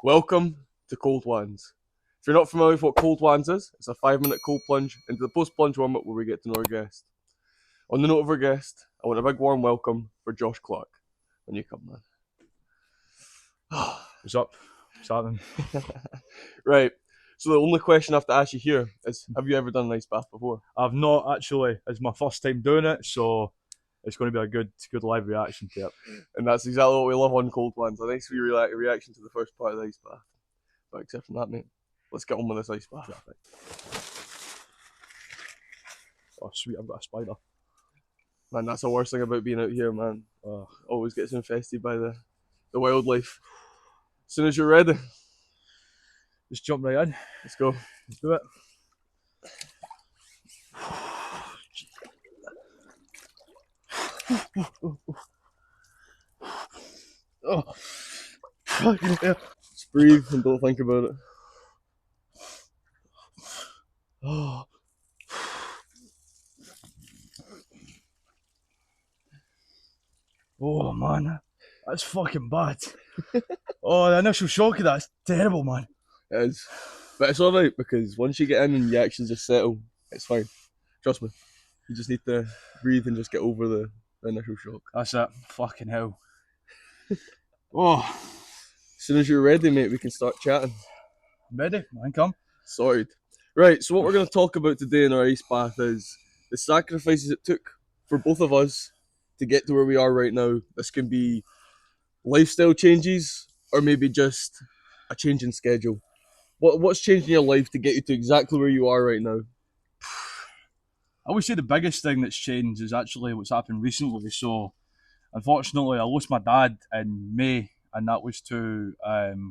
Welcome to Cold Wans. If you're not familiar with what Cold Wans is, it's a 5-minute cold plunge into the post-plunge warm-up where we get to know our guest. On the note of our guest, I want a big warm welcome for Josh Clark. When you come, man. What's up? What's happening? Right, so the only question I have to ask you here is, have you ever done an ice bath before? I've not actually. It's my first time doing it, so it's going to be a good live reaction to it. And that's exactly what we love on Cold Wans, a nice wee reaction to the first part of the ice bath. But except from that, mate, let's get on with this ice bath. Oh, sweet! I've got a spider. Man, that's the worst thing about being out here, man. Always gets infested by the wildlife. As soon as you're ready, Just jump right in. let's go. Let's do it. Oh, fucking hell. Just breathe and don't think about it. Oh. Oh man, that's fucking bad. Oh, the initial shock of that's terrible, man. It is. But it's alright because once you get in and you actually just settle, it's fine. Trust me. You just need to breathe and just get over the initial shock. That's it. Fucking hell. Oh, As soon as you're ready, mate, we can start chatting. I'm ready, man. Come. Sorted. Right, so what we're going to talk about today in our ice bath is the sacrifices it took for both of us to get to where we are right now. This can be lifestyle changes or maybe just a change in schedule. What's changed in your life to get you to exactly where you are right now? I would say the biggest thing that's changed is actually what's happened recently. So, unfortunately, I lost my dad in May, and that was to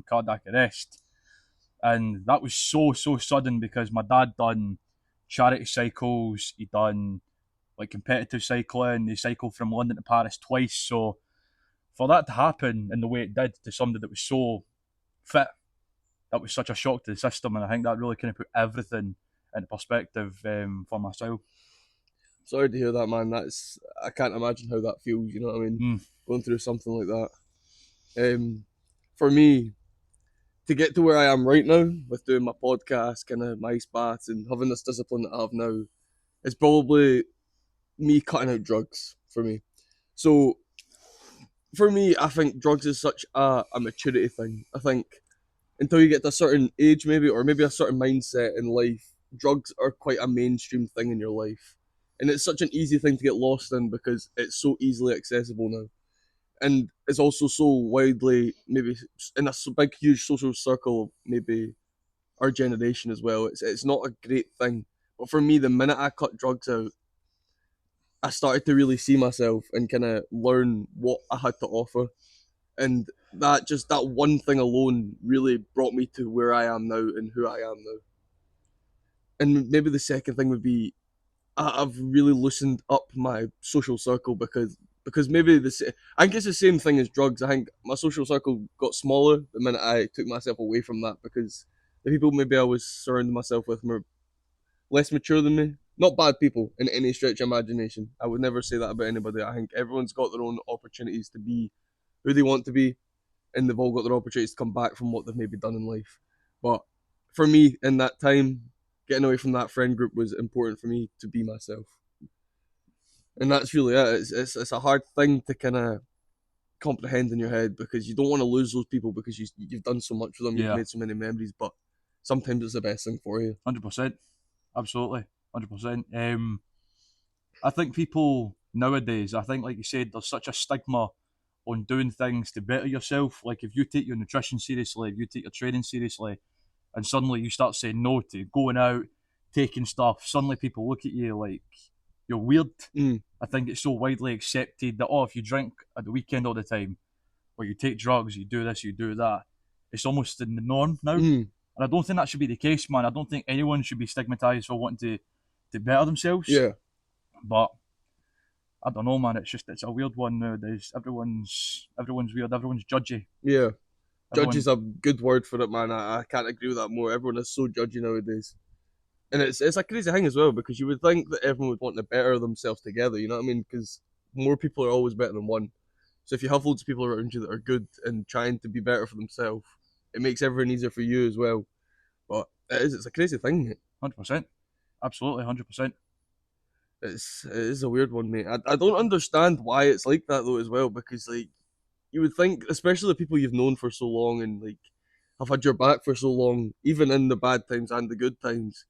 cardiac arrest. And that was so sudden because my dad done charity cycles, he done like competitive cycling, he cycled from London to Paris twice. So for that to happen in the way it did to somebody that was so fit, that was such a shock to the system, and I think that really kind of put everything into perspective for myself. Sorry to hear that, man. I can't imagine how that feels. You know what I mean? Going through something like that. For me, to get to where I am right now with doing my podcast, kind of my ice baths, and having this discipline that I have now, is probably me cutting out drugs for me. So, for me, I think drugs is such a maturity thing. I think until you get to a certain age, maybe, or maybe a certain mindset in life, drugs are quite a mainstream thing in your life. And it's such an easy thing to get lost in because it's so easily accessible now. And it's also so widely, maybe in a big, huge social circle of maybe our generation as well. It's not a great thing. But for me, the minute I cut drugs out, I started to really see myself and kind of learn what I had to offer. And that one thing alone really brought me to where I am now and who I am now. And maybe the second thing would be I've really loosened up my social circle because maybe I think it's the same thing as drugs. I think my social circle got smaller the minute I took myself away from that because the people maybe I was surrounding myself with were less mature than me. Not bad people in any stretch of imagination. I would never say that about anybody. I think everyone's got their own opportunities to be who they want to be, and they've all got their opportunities to come back from what they've maybe done in life. But for me, in that time, getting away from that friend group was important for me to be myself. And that's really it. It's a hard thing to kind of comprehend in your head because you don't want to lose those people because you've done so much for them, you've made so many memories, but sometimes it's the best thing for you. 100%. Absolutely. 100%. I think people nowadays, I think like you said, there's such a stigma on doing things to better yourself. Like if you take your nutrition seriously, if you take your training seriously, and suddenly you start saying no to going out, taking stuff, suddenly people look at you like you're weird. I think it's so widely accepted that, if you drink at the weekend all the time, or you take drugs, you do this, you do that, it's almost in the norm now. And I don't think that should be the case, man. I don't think anyone should be stigmatized for wanting to better themselves. Yeah. But I don't know, man. It's a weird one nowadays. Everyone's weird. Everyone's judgy. Yeah. Judge is a good word for it, man. I can't agree with that more. Everyone is so judgy nowadays. And it's a crazy thing as well because you would think that everyone would want to better themselves together, you know what I mean? Because more people are always better than one. So if you have loads of people around you that are good and trying to be better for themselves, it makes everything easier for you as well. But it's a crazy thing, mate. 100%. Absolutely, 100%. It is a weird one, mate. I don't understand why it's like that though as well, because like you would think, especially the people you've known for so long and like have had your back for so long, even in the bad times and the good times,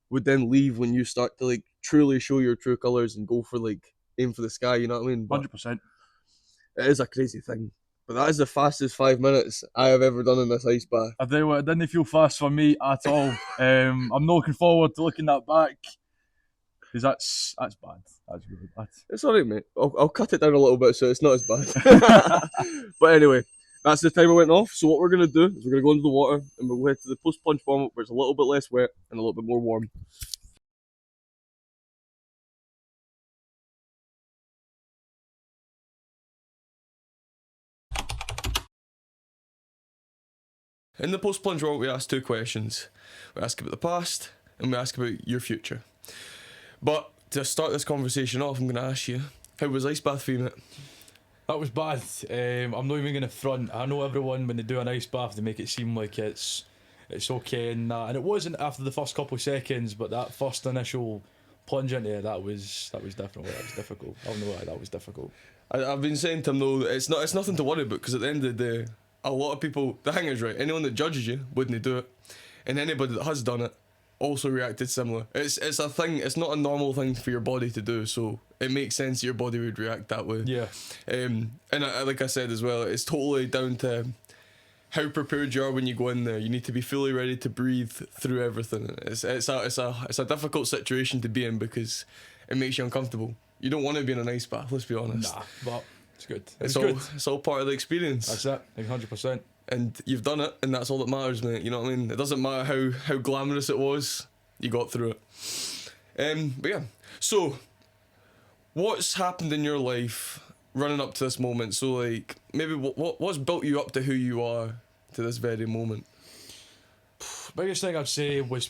would then leave when you start to like truly show your true colours and go for like aim for the sky. You know what I mean? But 100%. it is a crazy thing. But that is the fastest 5 minutes I have ever done in this ice bath. I tell you what, it didn't feel fast for me at all. I'm not looking forward to looking that back, because that's bad. That's really bad. It's alright, mate. I'll cut it down a little bit so it's not as bad. But anyway, that's the timer went off. So what we're gonna do is we're gonna go into the water and we'll head to the post plunge warm up where it's a little bit less wet and a little bit more warm. In the post plunge warm up, we ask two questions. We ask about the past and we ask about your future. But to start this conversation off, I'm gonna ask you, how was ice bath for you, mate? That was bad. I'm not even going to front. I know everyone, when they do an ice bath, they make it seem like it's okay and that. And it wasn't after the first couple of seconds, but that first initial plunge into it, that was difficult. I don't know why that was difficult. I've been saying to him though, it's nothing to worry about, because at the end of the day, a lot of people, the thing is, right, anyone that judges you wouldn't do it, and anybody that has done it also reacted similar. It's a thing. It's not a normal thing for your body to do, so it makes sense your body would react that way. Yeah. And like I said as well, it's totally down to how prepared you are when you go in there. You need to be fully ready to breathe through everything. It's a difficult situation to be in because it makes you uncomfortable. You don't want to be in an ice bath. Let's be honest. Nah, but it's good. It's all part of the experience. That's it. Like 100%. And you've done it, and that's all that matters, mate. You know what I mean? It doesn't matter how glamorous it was. You got through it. But yeah. So, what's happened in your life running up to this moment? So, like, maybe what's built you up to who you are to this very moment? Biggest thing I'd say was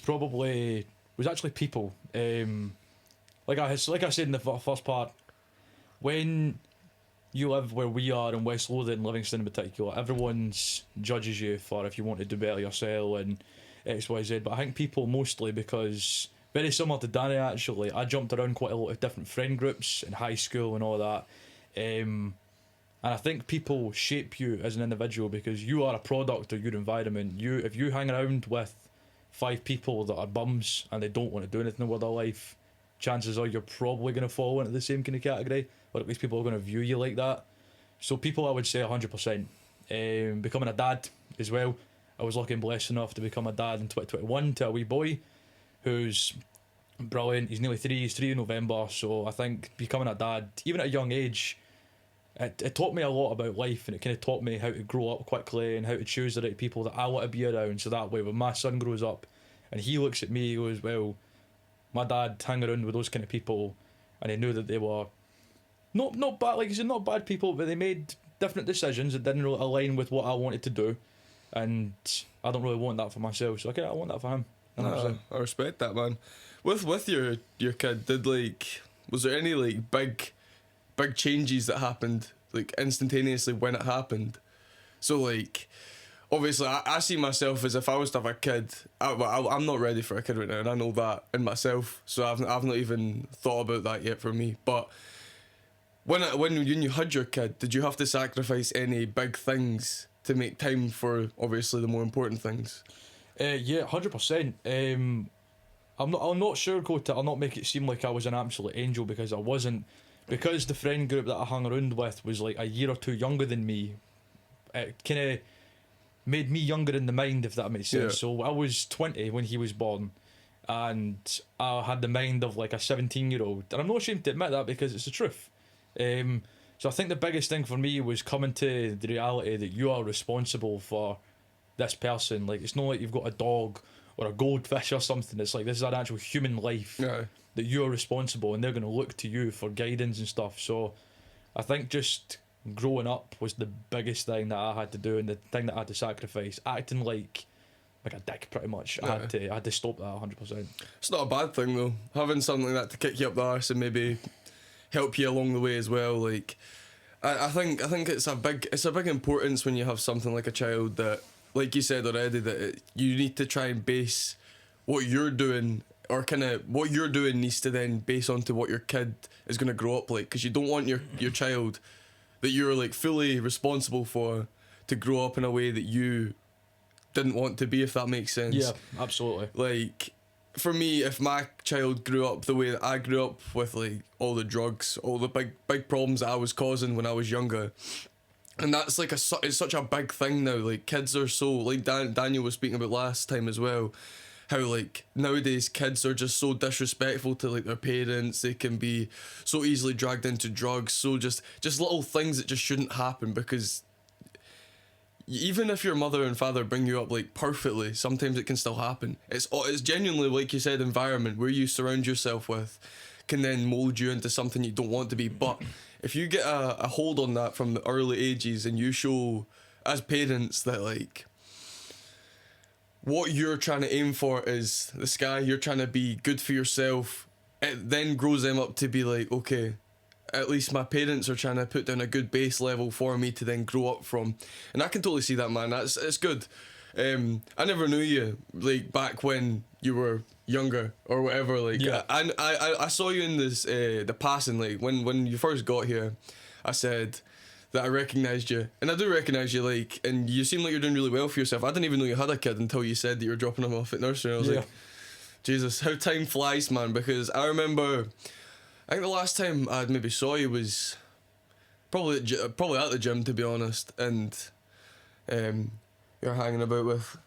actually people. Like I said in the first part, when you live where we are in West Lothian and Livingston in particular, everyone's judges you for if you want to do better yourself and X, Y, Z. But I think people mostly, because very similar to Danny actually, I jumped around quite a lot of different friend groups in high school and all that. And I think people shape you as an individual because you are a product of your environment. If you hang around with 5 people that are bums and they don't want to do anything with their life, chances are you're probably going to fall into the same kind of category, or at least people are going to view you like that. So people, I would say 100%. Becoming a dad as well. I was lucky and blessed enough to become a dad in 2021 to a wee boy who's brilliant. He's nearly 3. He's 3 in November. So I think becoming a dad, even at a young age, it taught me a lot about life, and it kind of taught me how to grow up quickly and how to choose the right people that I want to be around. So that way, when my son grows up and he looks at me, he goes, well, my dad hung around with those kind of people, and he knew that they were not bad, like I said, not bad people, but they made different decisions that didn't really align with what I wanted to do, and I don't really want that for myself. So I want that for him. I respect that, man. With your kid, was there any like big changes that happened like instantaneously when it happened? So like, obviously, I see myself as if I was to have a kid. I'm not ready for a kid right now, and I know that in myself. So I've not even thought about that yet for me. But when you had your kid, did you have to sacrifice any big things to make time for obviously the more important things? Yeah, 100%. I'll not sugarcoat it. I'll not make it seem like I was an absolute angel, because I wasn't. Because the friend group that I hung around with was like a year or 2 younger than me. It kind of made me younger in the mind, if that makes sense. Yeah. So I was 20 when he was born, and I had the mind of like a 17-year-old, and I'm not ashamed to admit that because it's the truth. So I think the biggest thing for me was coming to the reality that you are responsible for this person. Like, it's not like you've got a dog or a goldfish or something. It's like, this is an actual human life. Yeah. That you're responsible, and they're going to look to you for guidance and stuff. So I think just growing up was the biggest thing that I had to do, and the thing that I had to sacrifice. Acting like a dick, pretty much. Yeah. I had to stop that 100%. It's not a bad thing though, having something like that to kick you up the arse and maybe help you along the way as well. Like, I think it's a big importance when you have something like a child that like you said already, that you need to try and base what you're doing, or kind of what you're doing needs to then base onto what your kid is going to grow up like, because you don't want your child that you're like fully responsible for to grow up in a way that you didn't want to be, if that makes sense. Yeah, absolutely. Like, for me, if my child grew up the way that I grew up, with like all the drugs, all the big problems that I was causing when I was younger, and that's like it's such a big thing now. Like, kids are so, like Daniel was speaking about last time as well, how like nowadays kids are just so disrespectful to like their parents. They can be so easily dragged into drugs, so just little things that just shouldn't happen, because even if your mother and father bring you up like perfectly, sometimes it can still happen. It's genuinely, like you said, environment where you surround yourself with can then mold you into something you don't want to be. But if you get a hold on that from the early ages, and you show as parents that like what you're trying to aim for is the sky, you're trying to be good for yourself, it then grows them up to be like, okay, at least my parents are trying to put down a good base level for me to then grow up from. And I can totally see that, man. It's good. I never knew you like back when you were younger or whatever. Like, yeah. I saw you in this the passing, like when you first got here. I said that I recognised you, and I do recognise you, like, and you seem like you're doing really well for yourself. I didn't even know you had a kid until you said that you were dropping him off at nursery. I was like, Jesus, how time flies, man. Because I remember, I think the last time I maybe saw you was probably at the gym, to be honest, and you're hanging about with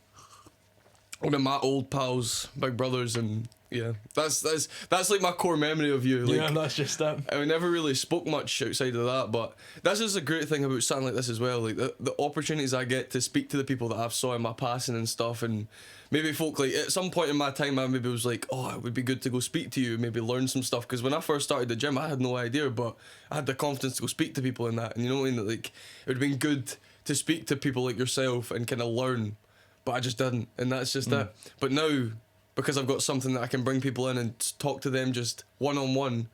one of my old pals, big brothers, and yeah, that's like my core memory of you. Like, yeah, that's just it. I never really spoke much outside of that, but this is a great thing about something like this as well. Like the opportunities I get to speak to the people that I've saw in my passing and stuff, and maybe folk, like, at some point in my time I maybe was like, oh, it would be good to go speak to you, maybe learn some stuff, because when I first started the gym I had no idea, but I had the confidence to go speak to people in that, and you know what I mean, like, it would have been good to speak to people like yourself and kind of learn, but I just didn't, and that's just it. But now, because I've got something that I can bring people in and talk to them just one-on-one,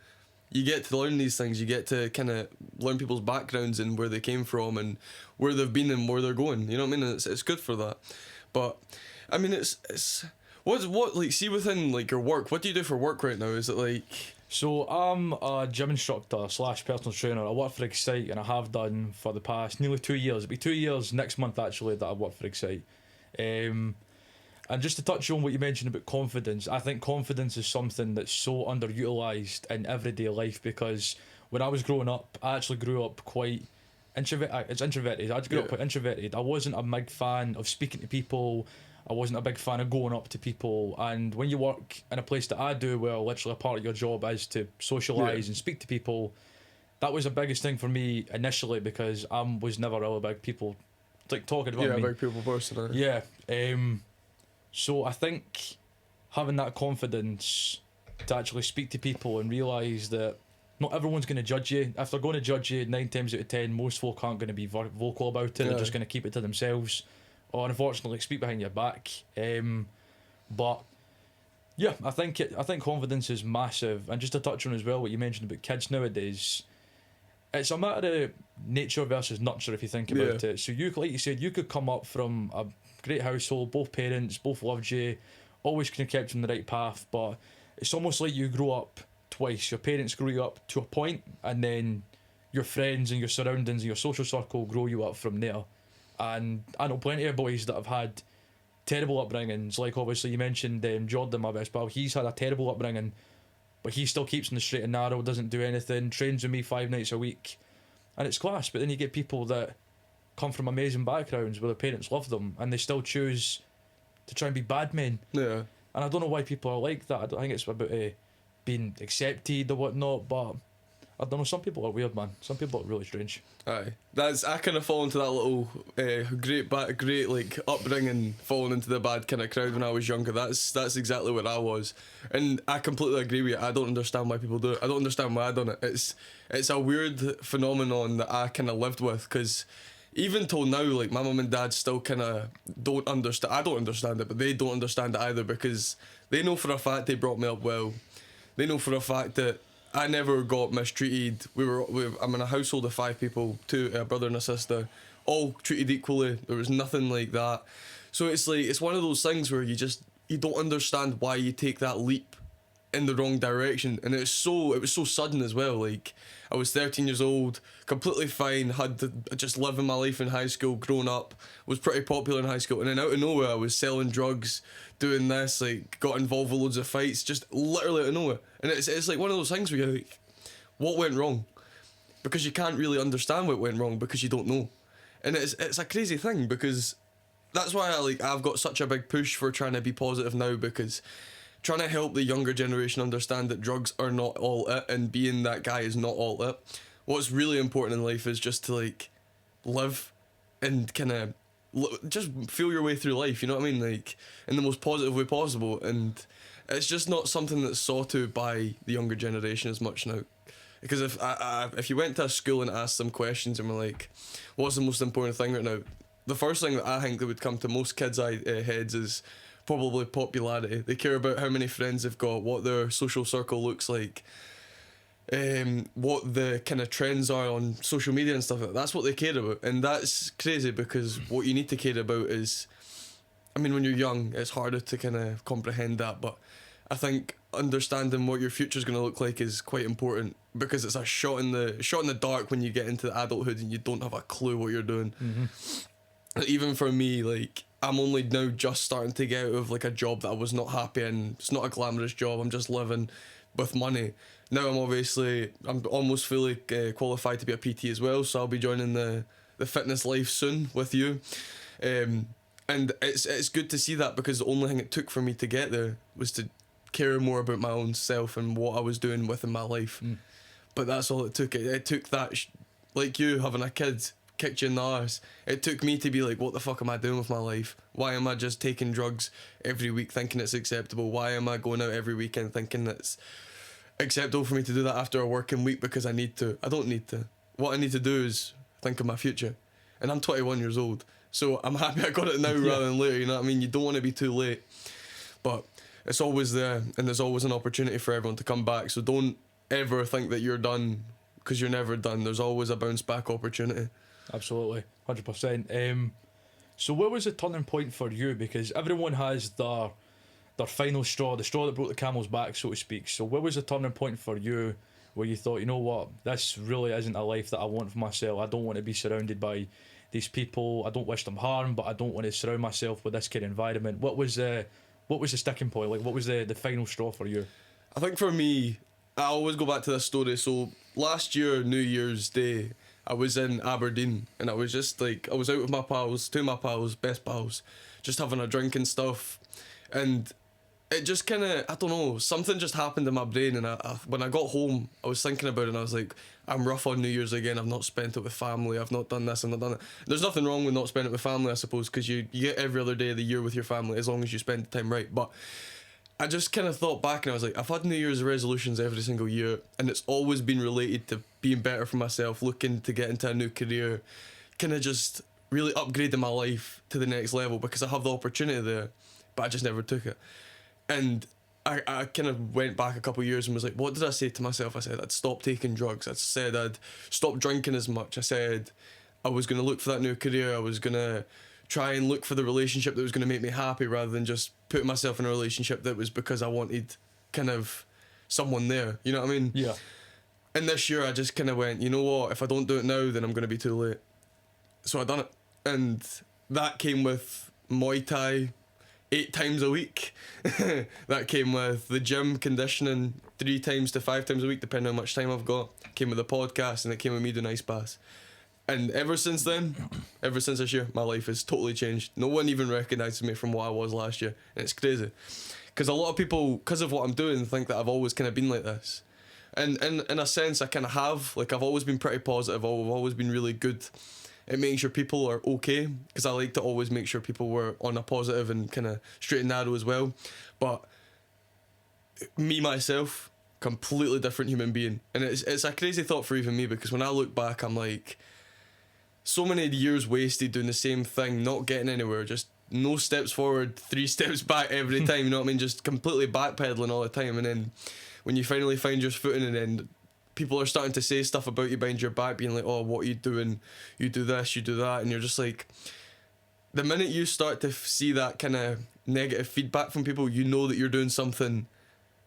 you get to learn these things. You get to kind of learn people's backgrounds and where they came from and where they've been and where they're going. You know what I mean? And it's good for that. But I mean, it's what like, see, within like your work, what do you do for work right now? Is it like? So I'm a gym instructor / personal trainer. I work for Excite, and I have done for the past nearly 2 years. It'll be 2 years next month actually that I've worked for Excite. And just to touch on what you mentioned about confidence, I think confidence is something that's so underutilised in everyday life, because when I was growing up, I actually grew up quite introverted. I grew up quite introverted. I wasn't a big fan of speaking to people. I wasn't a big fan of going up to people. And when you work in a place that I do, where literally a part of your job is to socialise and speak to people, that was the biggest thing for me initially, because I was never really a big people, like, talking about me. Yeah, big people person. Yeah. So I think having that confidence to actually speak to people and realise that not everyone's going to judge you. If they're going to judge you 9 times out of 10, most folk aren't going to be vocal about it. They're just going to keep it to themselves, or unfortunately speak behind your back. But yeah, I think confidence is massive. And just to touch on as well what you mentioned about kids nowadays, it's a matter of nature versus nurture, if you think about it. So you, like you said, you could come up from a great household, both parents both loved you, always kind of kept you on the right path, but it's almost like you grow up twice. Your parents grow you up to a point, and then your friends and your surroundings and your social circle grow you up from there. And I know plenty of boys that have had terrible upbringings, like obviously you mentioned Jordan, my best pal. He's had a terrible upbringing, but he still keeps on the straight and narrow, doesn't do anything, trains with me 5 nights a week, and it's class. But then you get people that come from amazing backgrounds where their parents love them, and they still choose to try and be bad men. Yeah. And I don't know why people are like that. I don't think it's about being accepted or whatnot, but I don't know, some people are weird, man. Some people are really strange. Aye, I kind of fall into that little great like upbringing, falling into the bad kind of crowd when I was younger. That's exactly what I was, and I completely agree with you. I don't understand why people do it. I don't understand why I done it. It's a weird phenomenon that I kind of lived with, because even till now, like, my mum and dad still kind of don't understand. I don't understand it, but they don't understand it either, because they know for a fact they brought me up well. They know for a fact that I never got mistreated. I'm in a household of 5 people, 2, a brother and a sister. all treated equally. There was nothing like that. So it's like, it's one of those things where you don't understand why you take that leap in the wrong direction, and it was so sudden as well. Like, I was 13 years old, completely fine, just living my life in high school, grown up, was pretty popular in high school, and then out of nowhere I was selling drugs, doing this, like, got involved with loads of fights, just literally out of nowhere. And it's like one of those things where you're like, what went wrong? Because you can't really understand what went wrong because you don't know. And it's a crazy thing, because that's why I've got such a big push for trying to be positive now, because trying to help the younger generation understand that drugs are not all it, and being that guy is not all it. What's really important in life is just to, like, live and kind of just feel your way through life, you know what I mean? Like, in the most positive way possible. And it's just not something that's sought to by the younger generation as much now. Because if you went to a school and asked them questions and were like, what's the most important thing right now? The first thing that I think that would come to most kids' heads is probably popularity. They care about how many friends they've got, what their social circle looks like, what the kind of trends are on social media and stuff like that. That's what they care about. And that's crazy, because what you need to care about is, I mean, when you're young, it's harder to kind of comprehend that, but I think understanding what your future's going to look like is quite important, because it's a shot in the dark when you get into adulthood and you don't have a clue what you're doing. Even for me, like, I'm only now just starting to get out of, like, a job that I was not happy in. It's not a glamorous job. I'm just living with money. Now I'm almost fully qualified to be a PT as well, so I'll be joining the fitness life soon with you. And it's good to see that, because the only thing it took for me to get there was to care more about my own self and what I was doing within my life. But that's all it took. It took that, like you having a kid kicked you in the arse. It took me to be like, what the fuck am I doing with my life? Why am I just taking drugs every week thinking it's acceptable? Why am I going out every weekend thinking it's acceptable for me to do that after a working week because I need to? I don't need to. What I need to do is think of my future. And I'm 21 years old, so I'm happy I got it now rather than later, you know what I mean? You don't want to be too late. But it's always there, and there's always an opportunity for everyone to come back, so don't ever think that you're done, because you're never done. There's always a bounce back opportunity. Absolutely, 100%. So what was the turning point for you? Because everyone has their final straw, the straw that broke the camel's back, so to speak. So what was the turning point for you where you thought, you know what, this really isn't a life that I want for myself. I don't want to be surrounded by these people. I don't wish them harm, but I don't want to surround myself with this kind of environment. What was the sticking point? Like, what was the final straw for you? I think for me, I always go back to this story. So last year, New Year's Day, I was in Aberdeen, and I was just like, I was out with my pals, two of my pals, best pals, just having a drink and stuff, and it just kind of, I don't know, something just happened in my brain, and when I got home, I was thinking about it, and I was like, I'm rough on New Year's again. I've not spent it with family. I've not done this. I've not done it. There's nothing wrong with not spending it with family, I suppose, because you get every other day of the year with your family as long as you spend the time right. But I just kind of thought back, and I was like, I've had New Year's resolutions every single year, and it's always been related to being better for myself, looking to get into a new career, kind of just really upgrading my life to the next level, because I have the opportunity there, but I just never took it. And I kind of went back a couple of years and was like, what did I say to myself? I said I'd stop taking drugs. I said I'd stop drinking as much. I said I was going to look for that new career. I was going to try and look for the relationship that was going to make me happy, rather than just putting myself in a relationship that was because I wanted kind of someone there. You know what I mean? Yeah. And this year I just kind of went, you know what? If I don't do it now, then I'm going to be too late. So I done it. And that came with Muay Thai 8 times a week. That came with the gym, conditioning 3 times to 5 times a week, depending on how much time I've got. Came with the podcast, and it came with me doing ice baths. And ever since then, ever since this year, my life has totally changed. No one even recognises me from what I was last year. And it's crazy. Because a lot of people, because of what I'm doing, think that I've always kind of been like this. And in a sense, I kind of have. Like, I've always been pretty positive. I've always been really good at making sure people are okay. Because I like to always make sure people were on a positive and kind of straight and narrow as well. But me, myself, completely different human being. And it's a crazy thought for even me, because when I look back, I'm like, so many years wasted doing the same thing, not getting anywhere, just no steps forward, 3 steps back every time, you know what I mean? Just completely backpedaling all the time. And then when you finally find your footing, and then people are starting to say stuff about you behind your back, being like, oh, what are you doing? You do this, you do that. And you're just like, the minute you start to see that kind of negative feedback from people, you know that you're doing something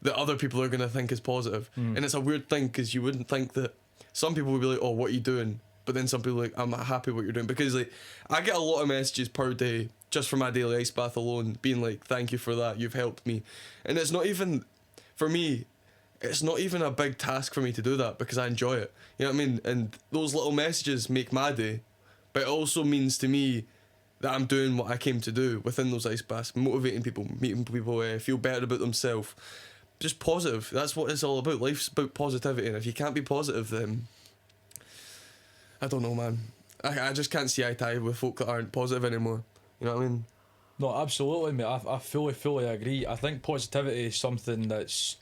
that other people are going to think is positive. And it's a weird thing, because you wouldn't think that some people would be like, oh, what are you doing? But then some people are like, I'm happy what you're doing. Because like, I get a lot of messages per day just for my daily ice bath alone, being like, thank you for that, you've helped me. And it's not even, for me, it's not even a big task for me to do that, because I enjoy it. You know what I mean? And those little messages make my day. But it also means to me that I'm doing what I came to do within those ice baths, motivating people, making people feel better about themselves. Just positive. That's what it's all about. Life's about positivity, and if you can't be positive, then I don't know, man. I just can't see eye to eye with folk that aren't positive anymore. You know what I mean? No, absolutely, mate. I fully agree. I think positivity is something that's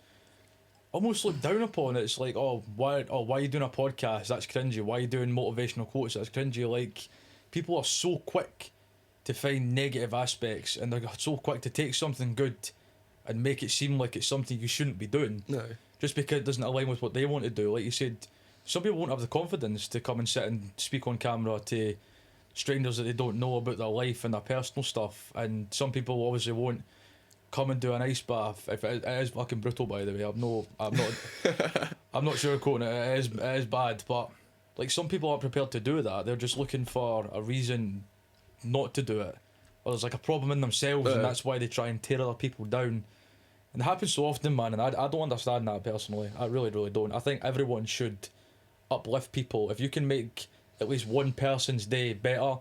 almost looked down upon. It's like, why are you doing a podcast? That's cringy. Why are you doing motivational quotes? That's cringy. Like, people are so quick to find negative aspects, and they're so quick to take something good and make it seem like it's something you shouldn't be doing. No. Just because it doesn't align with what they want to do. Like you said, some people won't have the confidence to come and sit and speak on camera to strangers that they don't know about their life and their personal stuff. And some people obviously won't come and do an ice bath. If it is fucking brutal, by the way. I'm not I'm not sugarcoating it. It is bad, but like, some people aren't prepared to do that. They're just looking for a reason not to do it, or there's like a problem in themselves, and that's why they try and tear other people down. And it happens so often, man, and I don't understand that personally. I really don't. I think everyone should uplift people. If you can make at least one person's day better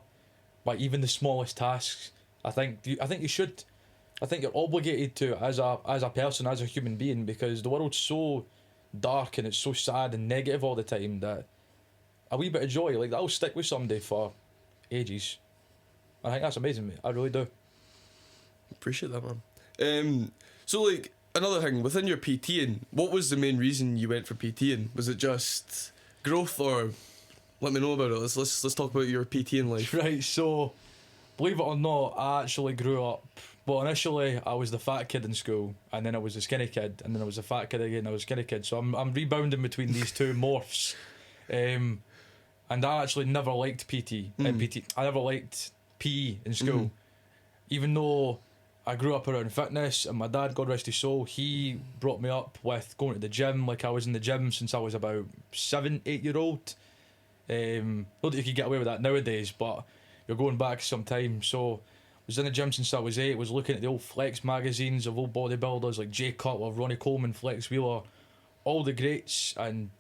by even the smallest tasks, I think you should. I think you're obligated to, as a person, as a human being, because the world's so dark and it's so sad and negative all the time that a wee bit of joy, like, that'll stick with somebody for ages. I think that's amazing, mate. I really do. Appreciate that, man. So, like, another thing, within your PTing, what was the main reason you went for PTing? Was it just growth, or let me know about it? Let's talk about your PTing life. Right, so, believe it or not, I actually grew up. Well, initially, I was the fat kid in school, and then I was the skinny kid, and then I was the fat kid again, I was skinny kid. So I'm rebounding between these two morphs. And I actually never liked PT. I never liked PE in school. Even though I grew up around fitness, and my dad, God rest his soul, he brought me up with going to the gym. Like, I was in the gym since I was about 7-8 year old. Not that you could get away with that nowadays, but you're going back some time. So I was in the gym since I was 8. Was looking at the old Flex magazines of old bodybuilders like Jay Cutler, Ronnie Coleman, Flex Wheeler, all the greats, and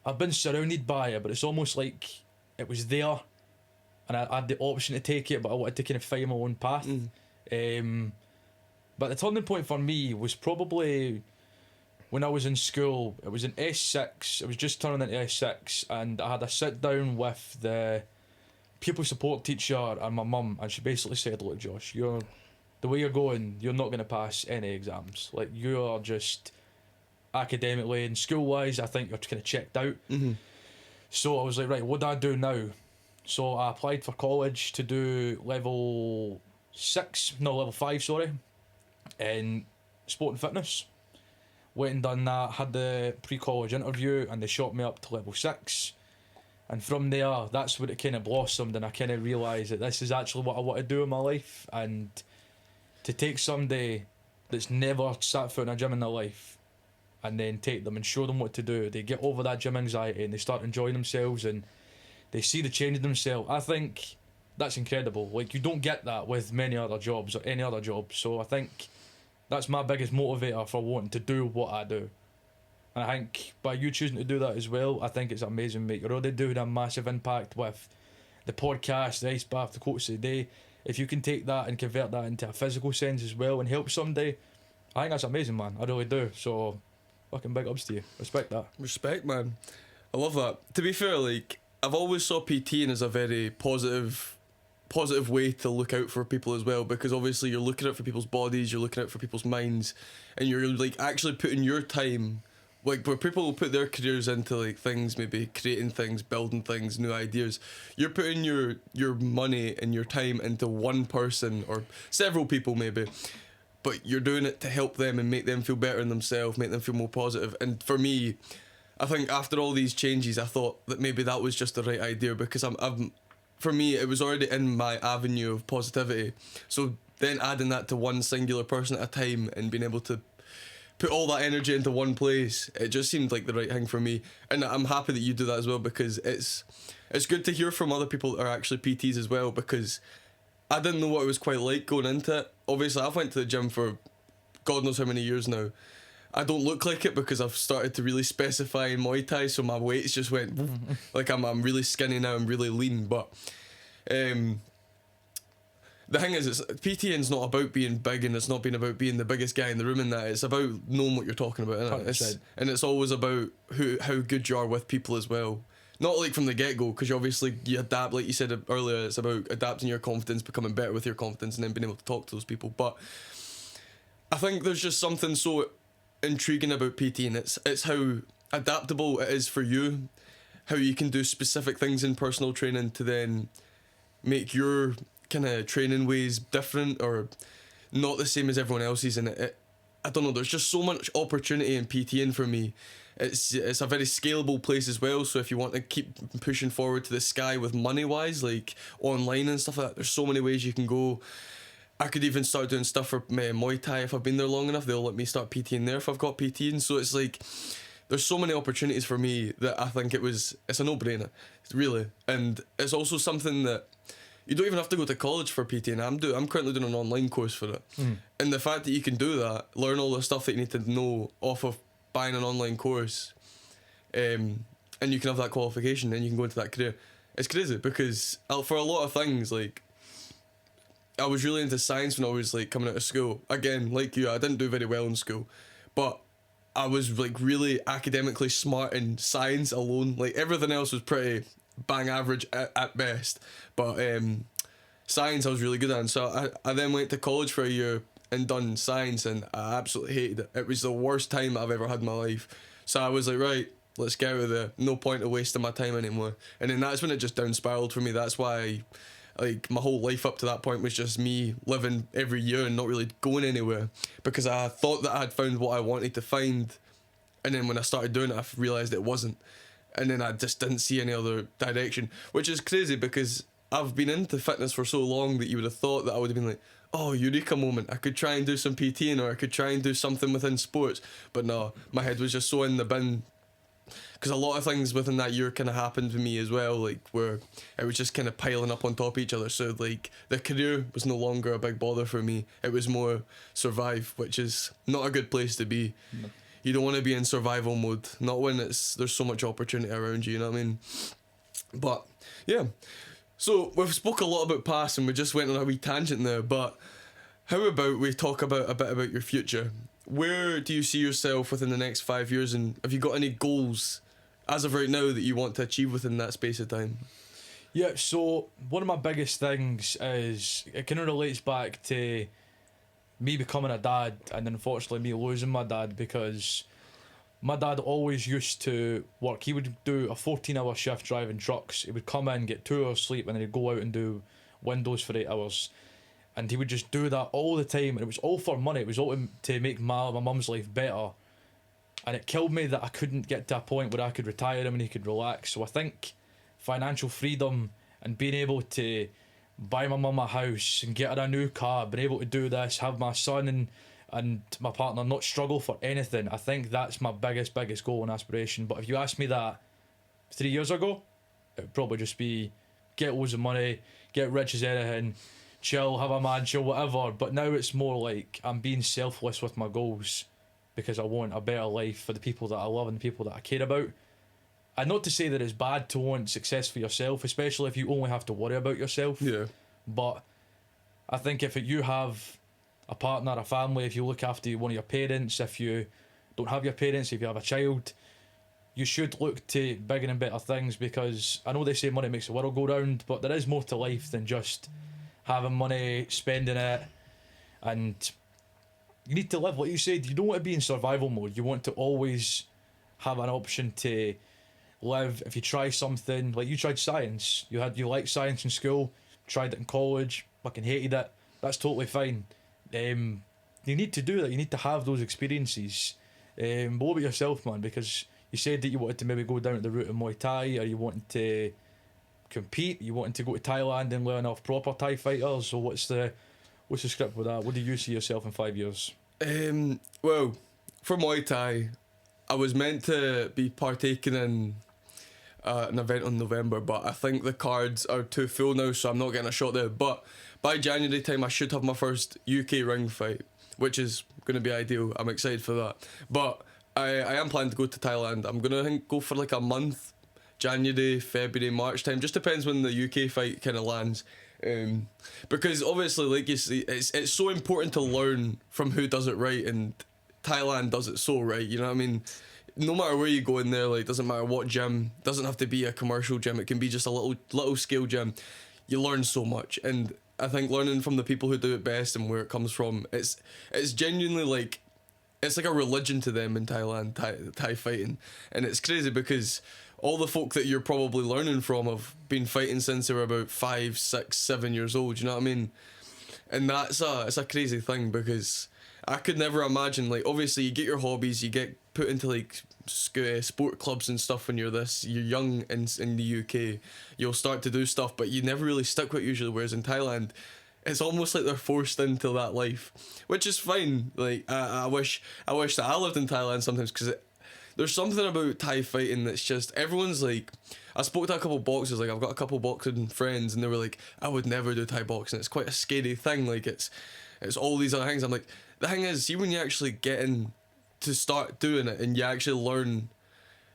I've been surrounded by it, but it's almost like it was there and I had the option to take it, but I wanted to kind of find my own path. But the turning point for me was probably when I was in school. It was in S6. It was just turning into S6, and I had a sit down with the pupil support teacher and my mum, and she basically said, "Look, Josh, the way you're going, you're not going to pass any exams. Like, you are just academically and school wise, I think you're kind of checked out." So I was like, right, what do I do now? So I applied for college to do level 5, sorry, in sport and fitness. Went and done that, had the pre-college interview, and they shot me up to level 6. And from there, that's where it kind of blossomed, and I kind of realised that this is actually what I want to do in my life. And to take somebody that's never sat foot in a gym in their life and then take them and show them what to do, they get over that gym anxiety and they start enjoying themselves and they see the change in themselves. I think that's incredible. Like, you don't get that with many other jobs or any other job. So I think that's my biggest motivator for wanting to do what I do. And I think by you choosing to do that as well, I think it's amazing, mate. You're already doing a massive impact with the podcast, the ice bath, the quotes of the day. If you can take that and convert that into a physical sense as well and help somebody, I think that's amazing, man. I really do. So, fucking big ups to you. Respect that. Respect, man. I love that. To be fair, like, I've always saw PTing as a very positive way to look out for people as well, because obviously you're looking out for people's bodies, you're looking out for people's minds, and you're like actually putting your time, like where people will put their careers into like things, maybe creating things, building things, new ideas. You're putting your money and your time into one person or several people maybe, but you're doing it to help them and make them feel better in themselves, make them feel more positive. And for me, I think after all these changes, I thought that maybe that was just the right idea, because I'm for me, it was already in my avenue of positivity. So then adding that to one singular person at a time and being able to put all that energy into one place, it just seemed like the right thing for me. And I'm happy that you do that as well, because it's good to hear from other people that are actually PTs as well, because I didn't know what it was quite like going into it. Obviously, I've went to the gym for God knows how many years now. I don't look like it because I've started to really specify in Muay Thai, so my weight's just went like I'm really skinny now. I'm really lean, but the thing is, PTing's not about being big, and it's not been about being the biggest guy in the room. In that, it's about knowing what you're talking about, and it's always about how good you are with people as well. Not like from the get-go, because you adapt, like you said earlier. It's about adapting your confidence, becoming better with your confidence, and then being able to talk to those people. But I think there's just something so intriguing about PT, and it's how adaptable it is for you, how you can do specific things in personal training to then make your kind of training ways different or not the same as everyone else's. And I don't know, there's just so much opportunity in PTing for me. It's a very scalable place as well, so if you want to keep pushing forward to the sky with money wise, like online and stuff like that, there's so many ways you can go. I could even start doing stuff for Muay Thai if I've been there long enough. They'll let me start PTing there if I've got PTing. So it's like, there's so many opportunities for me that I think it's a no-brainer, really. And it's also something that you don't even have to go to college for PTing. I'm currently doing an online course for it. And the fact that you can do that, learn all the stuff that you need to know off of buying an online course, and you can have that qualification and you can go into that career. It's crazy, because for a lot of things, like, I was really into science when I was like coming out of school. Again, like you, I didn't do very well in school, but I was like really academically smart in science alone. Like everything else was pretty bang average at best, but science I was really good at. And so I then went to college for a year and done science, and I absolutely hated it. It was the worst time I've ever had in my life. So I was like, right, let's get out of there. No point of wasting my time anymore. And then that's when it just down spiraled for me. That's why like my whole life up to that point was just me living every year and not really going anywhere, because I thought that I had found what I wanted to find, and then when I started doing it I realised it wasn't, and then I just didn't see any other direction, which is crazy because I've been into fitness for so long that you would have thought that I would have been like, oh, eureka moment, I could try and do some PTing, or I could try and do something within sports. But no, my head was just so in the bin, because a lot of things within that year kind of happened to me as well, like where it was just kind of piling up on top of each other. So like the career was no longer a big bother for me. It was more survive, which is not a good place to be. No. You don't want to be in survival mode, not when there's so much opportunity around you, you know what I mean? But yeah, so we've spoke a lot about past and we just went on a wee tangent there, but how about we talk about a bit about your future? Where do you see yourself within the next 5 years, and have you got any goals as of right now that you want to achieve within that space of time? Yeah, so one of my biggest things is, it kind of relates back to me becoming a dad, and unfortunately me losing my dad, because my dad always used to work. He would do a 14-hour shift driving trucks. He would come in, get 2 hours sleep, and then he'd go out and do windows for 8 hours. And he would just do that all the time, and it was all for money. It was all to make my mum's life better. And it killed me that I couldn't get to a point where I could retire him and he could relax. So I think financial freedom and being able to buy my mum a house and get her a new car, being able to do this, have my son and my partner not struggle for anything, I think that's my biggest goal and aspiration. But if you asked me that 3 years ago, it would probably just be get loads of money, get rich as anything, chill, have a man, chill, whatever. But now it's more like I'm being selfless with my goals, because I want a better life for the people that I love and the people that I care about. And not to say that it's bad to want success for yourself, especially if you only have to worry about yourself. Yeah. But I think if you have a partner, a family, if you look after one of your parents, if you don't have your parents, if you have a child, you should look to bigger and better things, because I know they say money makes the world go round, but there is more to life than just having money, spending it, and you need to live. Like you said, you don't want to be in survival mode. You want to always have an option to live. If you try something, like you tried science, you liked science in school, tried it in college, fucking hated it, that's totally fine. You need to do that. You need to have those experiences. What about yourself, man? Because You said that you wanted to maybe go down the route of Muay Thai, or you wanted to compete, you wanted to go to Thailand and learn off proper Thai fighters. So what's the script with that? What do you see yourself in 5 years? Well, for Muay Thai, I was meant to be partaking in an event in November, but I think the cards are too full now, so I'm not getting a shot there. But by January time, I should have my first UK ring fight, which is going to be ideal. I'm excited for that. But I am planning to go to Thailand. I'm going to go for like a month, January, February, March time. Just depends when the UK fight kind of lands. Because obviously, like you see, it's so important to learn from who does it right, and Thailand does it so right. You know what I mean? No matter where you go in there, like, doesn't matter what gym, doesn't have to be a commercial gym. It can be just a little scale gym. You learn so much, and I think learning from the people who do it best and where it comes from, it's genuinely like, it's like a religion to them in Thailand, Thai fighting. And it's crazy because all the folk that you're probably learning from have been fighting since they were about 5, 6, 7 years old, you know what I mean? And it's a crazy thing, because I could never imagine, like, obviously you get your hobbies, you get put into like sport clubs and stuff when you're young in the UK. You'll start to do stuff, but you never really stick with it usually, whereas in Thailand, it's almost like they're forced into that life, which is fine. Like, I wish that I lived in Thailand sometimes, because there's something about Thai fighting that's just, everyone's like, I spoke to a couple boxers, like I've got a couple boxing friends, and they were like, I would never do Thai boxing, it's quite a scary thing, like it's all these other things. I'm like, the thing is, see, when you actually get in to start doing it, and you actually learn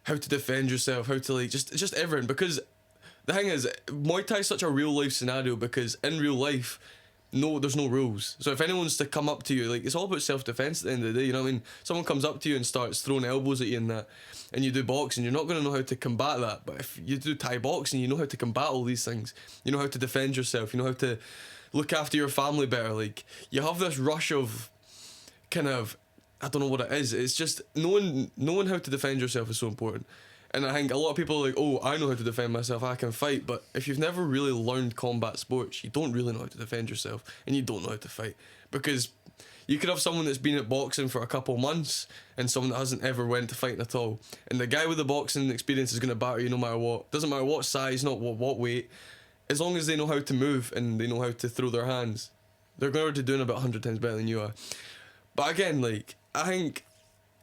how to defend yourself, how to like just everything, because the thing is, Muay Thai is such a real life scenario, because in real life, there's no rules. So if anyone's to come up to you, like, it's all about self-defense at the end of the day, you know what I mean? Someone comes up to you and starts throwing elbows at you and that, and you do boxing, you're not going to know how to combat that. But if you do Thai boxing, you know how to combat all these things. You know how to defend yourself, you know how to look after your family better. Like, you have this rush of kind of, I don't know what it is, it's just knowing how to defend yourself is so important. And I think a lot of people are like, oh, I know how to defend myself, I can fight. But if you've never really learned combat sports, you don't really know how to defend yourself, and you don't know how to fight. Because you could have someone that's been at boxing for a couple months and someone that hasn't ever went to fighting at all. And the guy with the boxing experience is going to batter you no matter what. Doesn't matter what size, not what weight. As long as they know how to move and they know how to throw their hands, they're going to be doing about 100 times better than you are. But again, like, I think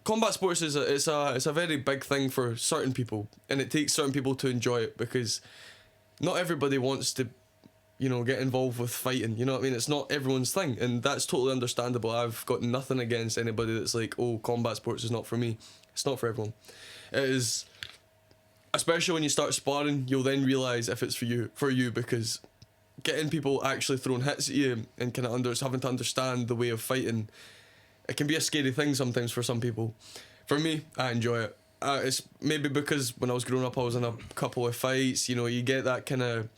combat sports is a very big thing for certain people, and it takes certain people to enjoy it, because not everybody wants to, you know, get involved with fighting, you know what I mean? It's not everyone's thing, and that's totally understandable. I've got nothing against anybody that's like, oh, combat sports is not for me. It's not for everyone. It is, especially when you start sparring, you'll then realise if it's for you, because getting people actually throwing hits at you and kind of having to understand the way of fighting, it can be a scary thing sometimes for some people. For me, I enjoy it. It's maybe because when I was growing up, I was in a couple of fights. You know, you get that kind of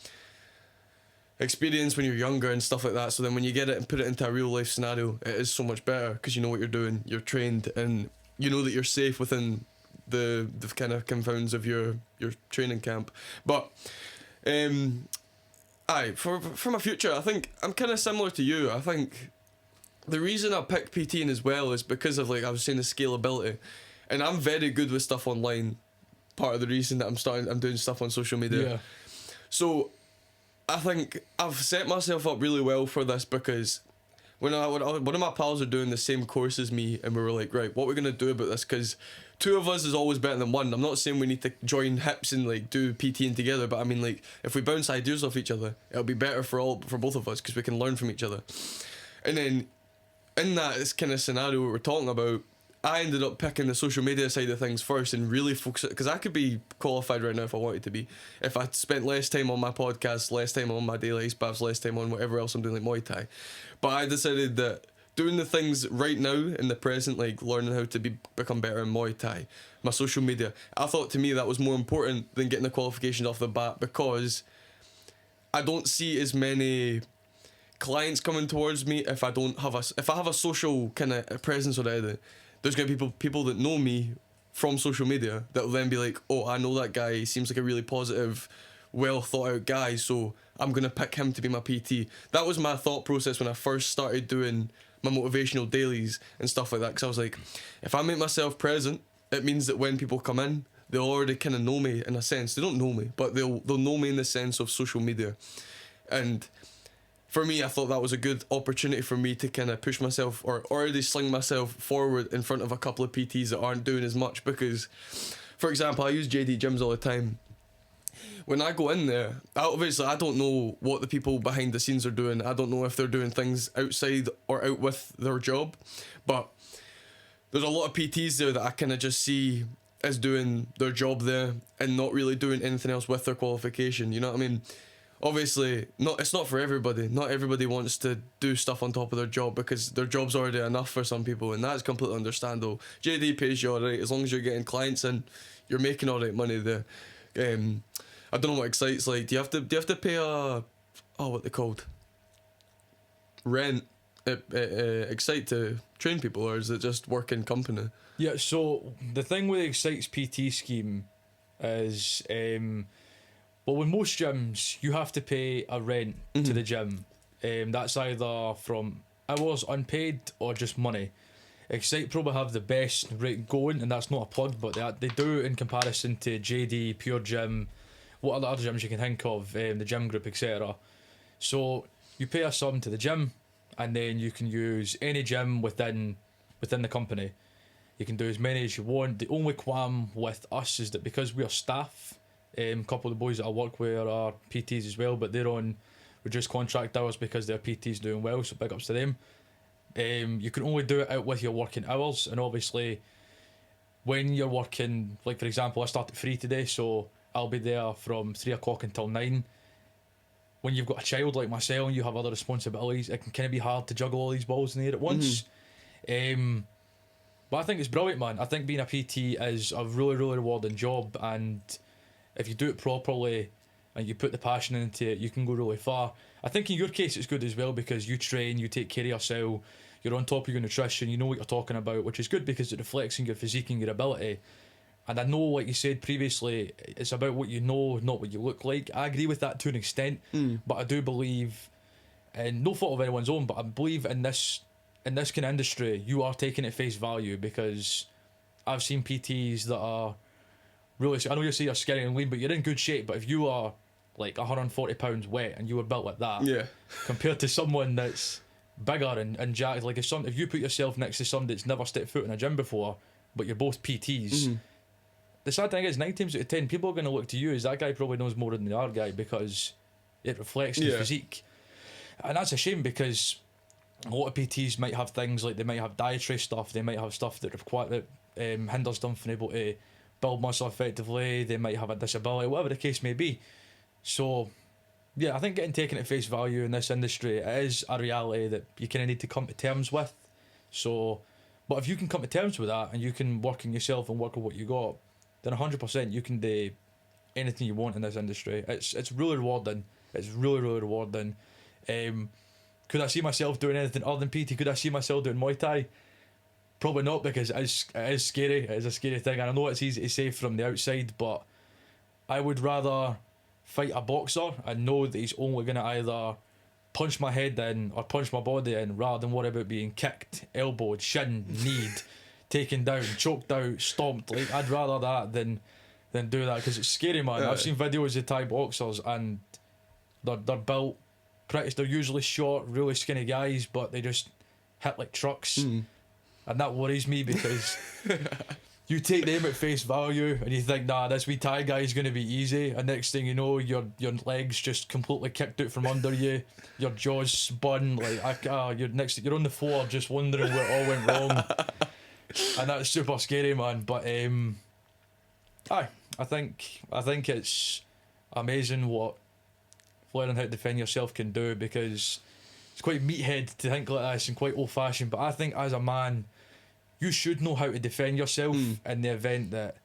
experience when you're younger and stuff like that. So then when you get it and put it into a real life scenario, it is so much better, because you know what you're doing, you're trained, and you know that you're safe within the kind of confounds of your training camp. But for my future, I think I'm kind of similar to you. I think the reason I picked PTing as well is because of, like I was saying, the scalability, and I'm very good with stuff online. Part of the reason that I'm doing stuff on social media. Yeah. So I think I've set myself up really well for this, because when one of my pals are doing the same course as me, and we were like, right, what we're gonna do about this, because two of us is always better than one. I'm not saying we need to join hips and like do PTing together, but I mean, like, if we bounce ideas off each other, it'll be better for both of us, because we can learn from each other. And then in that kind of scenario we're talking about, I ended up picking the social media side of things first and really focus it, because I could be qualified right now if I wanted to be, if I spent less time on my podcast, less time on my daily ice baths, less time on whatever else I'm doing, like Muay Thai. But I decided that doing the things right now in the present, like learning how to become better in Muay Thai, my social media, I thought to me that was more important than getting the qualifications off the bat, because I don't see as many clients coming towards me if I have a social kind of presence already. There's gonna be people that know me from social media that will then be like, oh, I know that guy, he seems like a really positive, well thought out guy, so I'm gonna pick him to be my PT. That was my thought process when I first started doing my motivational dailies and stuff like that, because I was like, if I make myself present, it means that when people come in, they'll already kind of know me in a sense. They don't know me, but they'll know me in the sense of social media. And for me, I thought that was a good opportunity for me to kind of push myself, or already sling myself forward in front of a couple of PTs that aren't doing as much. Because, for example, I use JD gyms all the time. When I go in there, obviously I don't know what the people behind the scenes are doing. I don't know if they're doing things outside or out with their job. But there's a lot of PTs there that I kind of just see as doing their job there and not really doing anything else with their qualification. You know what I mean? Obviously, it's not for everybody. Not everybody wants to do stuff on top of their job because their job's already enough for some people, and that's completely understandable. JD pays you alright as long as you're getting clients and you're making alright money there. I don't know what Excite's like. Do you have to pay what they called? Rent at Excite to train people, or is it just working company? Yeah, so the thing with Excite's PT scheme is well, with most gyms, you have to pay a rent to the gym. That's either from hours unpaid or just money. Excite probably have the best rate going, and that's not a plug, but they do in comparison to JD, Pure Gym, what other gyms you can think of, the gym group, etc. So you pay a sum to the gym, and then you can use any gym within the company. You can do as many as you want. The only qualm with us is that because we are staff, a couple of the boys that I work with are PTs as well, but they're on reduced contract hours because their PTs doing well, so big ups to them. You can only do it out with your working hours, and obviously when you're working, like for example, I start at 3 today, so I'll be there from 3 o'clock until 9. When you've got a child like myself and you have other responsibilities, it can kind of be hard to juggle all these balls in the air at once. But I think it's brilliant, man. I think being a PT is a really, really rewarding job, and if you do it properly and you put the passion into it, you can go really far. I think in your case it's good as well because you train, you take care of yourself, you're on top of your nutrition, you know what you're talking about, which is good because it reflects in your physique and your ability. And I know, like you said previously, it's about what you know, not what you look like. I agree with that to an extent, but I do believe, and no fault of anyone's own, but I believe in this kind of industry, you are taking it face value, because I've seen PTs that are really, I know you say you're skinny and lean, but you're in good shape. But if you are like 140 pounds wet and you were built like that, yeah, compared to someone that's bigger and jacked, like if you put yourself next to someone that's never stepped foot in a gym before, but you're both PTs, the sad thing is 9 times out of 10 people are going to look to you as that guy probably knows more than the other guy because it reflects the physique. And that's a shame, because a lot of PTs might have things like they might have dietary stuff, they might have stuff that hinders them from able to build muscle effectively, they might have a disability, whatever the case may be. So yeah, I think getting taken at face value in this industry is a reality that you kind of need to come to terms with. So, but if you can come to terms with that and you can work on yourself and work on what you got, then 100% you can do anything you want in this industry. It's really rewarding. It's really, really rewarding. Could I see myself doing anything other than PT? Could I see myself doing Muay Thai? Probably not, because it is scary. It is a scary thing, and I know it's easy to say from the outside, but I would rather fight a boxer and know that he's only going to either punch my head in or punch my body in, rather than worry about being kicked, elbowed, shinned, kneed, taken down, choked out, stomped. Like, I'd rather that than do that, because it's scary, man. I've seen videos of Thai boxers and they're built pretty. They're usually short, really skinny guys, but they just hit like trucks, and that worries me, because you take them at face value and you think, nah, this wee Thai guy is going to be easy, and next thing you know, your legs just completely kicked out from under you, your jaws spun, like you're on the floor just wondering where it all went wrong, and that's super scary, man. But I think it's amazing what learning how to defend yourself can do, because it's quite meathead to think like this and quite old fashioned, but I think as a man you should know how to defend yourself in the event that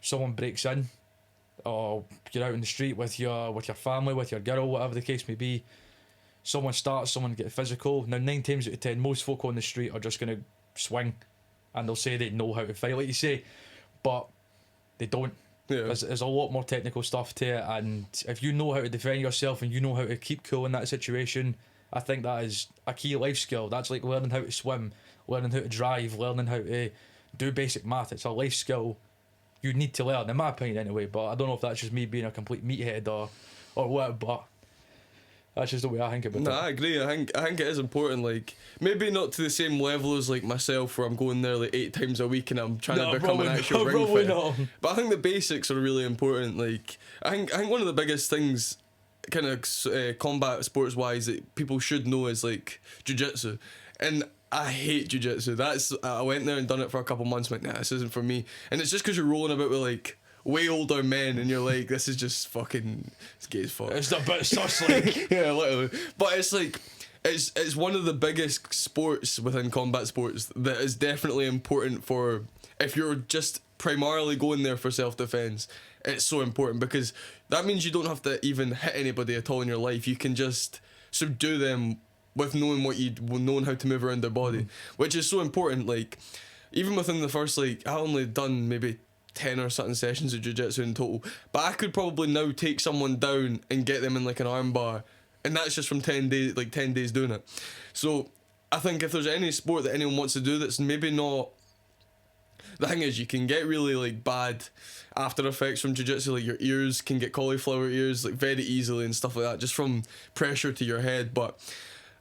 someone breaks in, or you're out in the street with your family, with your girl, whatever the case may be. Someone get physical. Now 9 times out of 10 most folk on the street are just going to swing, and they'll say they know how to fight, like you say, but they don't. There's a lot more technical stuff to it, and if you know how to defend yourself and you know how to keep cool in that situation, I think that is a key life skill. That's like learning how to swim, learning how to drive, learning how to do basic math. It's a life skill you need to learn, in my opinion anyway. But I don't know if that's just me being a complete meathead or what. But that's just the way I think about No, it. I agree. I think it is important. Like, maybe not to the same level as like myself, where I'm going there like 8 times a week and I'm trying to become an actual ring probably fighter. not. But I think the basics are really important. Like, I think one of the biggest things, kind of combat sports wise, that people should know is like jiu-jitsu. And I hate jiu-jitsu. I went there and done it for a couple months. Went, nah, this isn't for me. And it's just because you're rolling about with like way older men, and you're like, this is just fucking, it's gay as fuck. It's a bit sus, like. Yeah, literally. But it's like, it's one of the biggest sports within combat sports that is definitely important for, if you're just primarily going there for self-defense. It's so important because that means you don't have to even hit anybody at all in your life. You can just subdue them with knowing how to move around their body, which is so important. Like, even within the first, like, I only done maybe 10 or something sessions of jiu-jitsu in total, but I could probably now take someone down and get them in like an arm bar, and that's just from 10 days doing it. So I think if there's any sport that anyone wants to do that's maybe not, the thing is, you can get really like bad after effects from jiu-jitsu, like your ears can get cauliflower ears like very easily and stuff like that, just from pressure to your head. But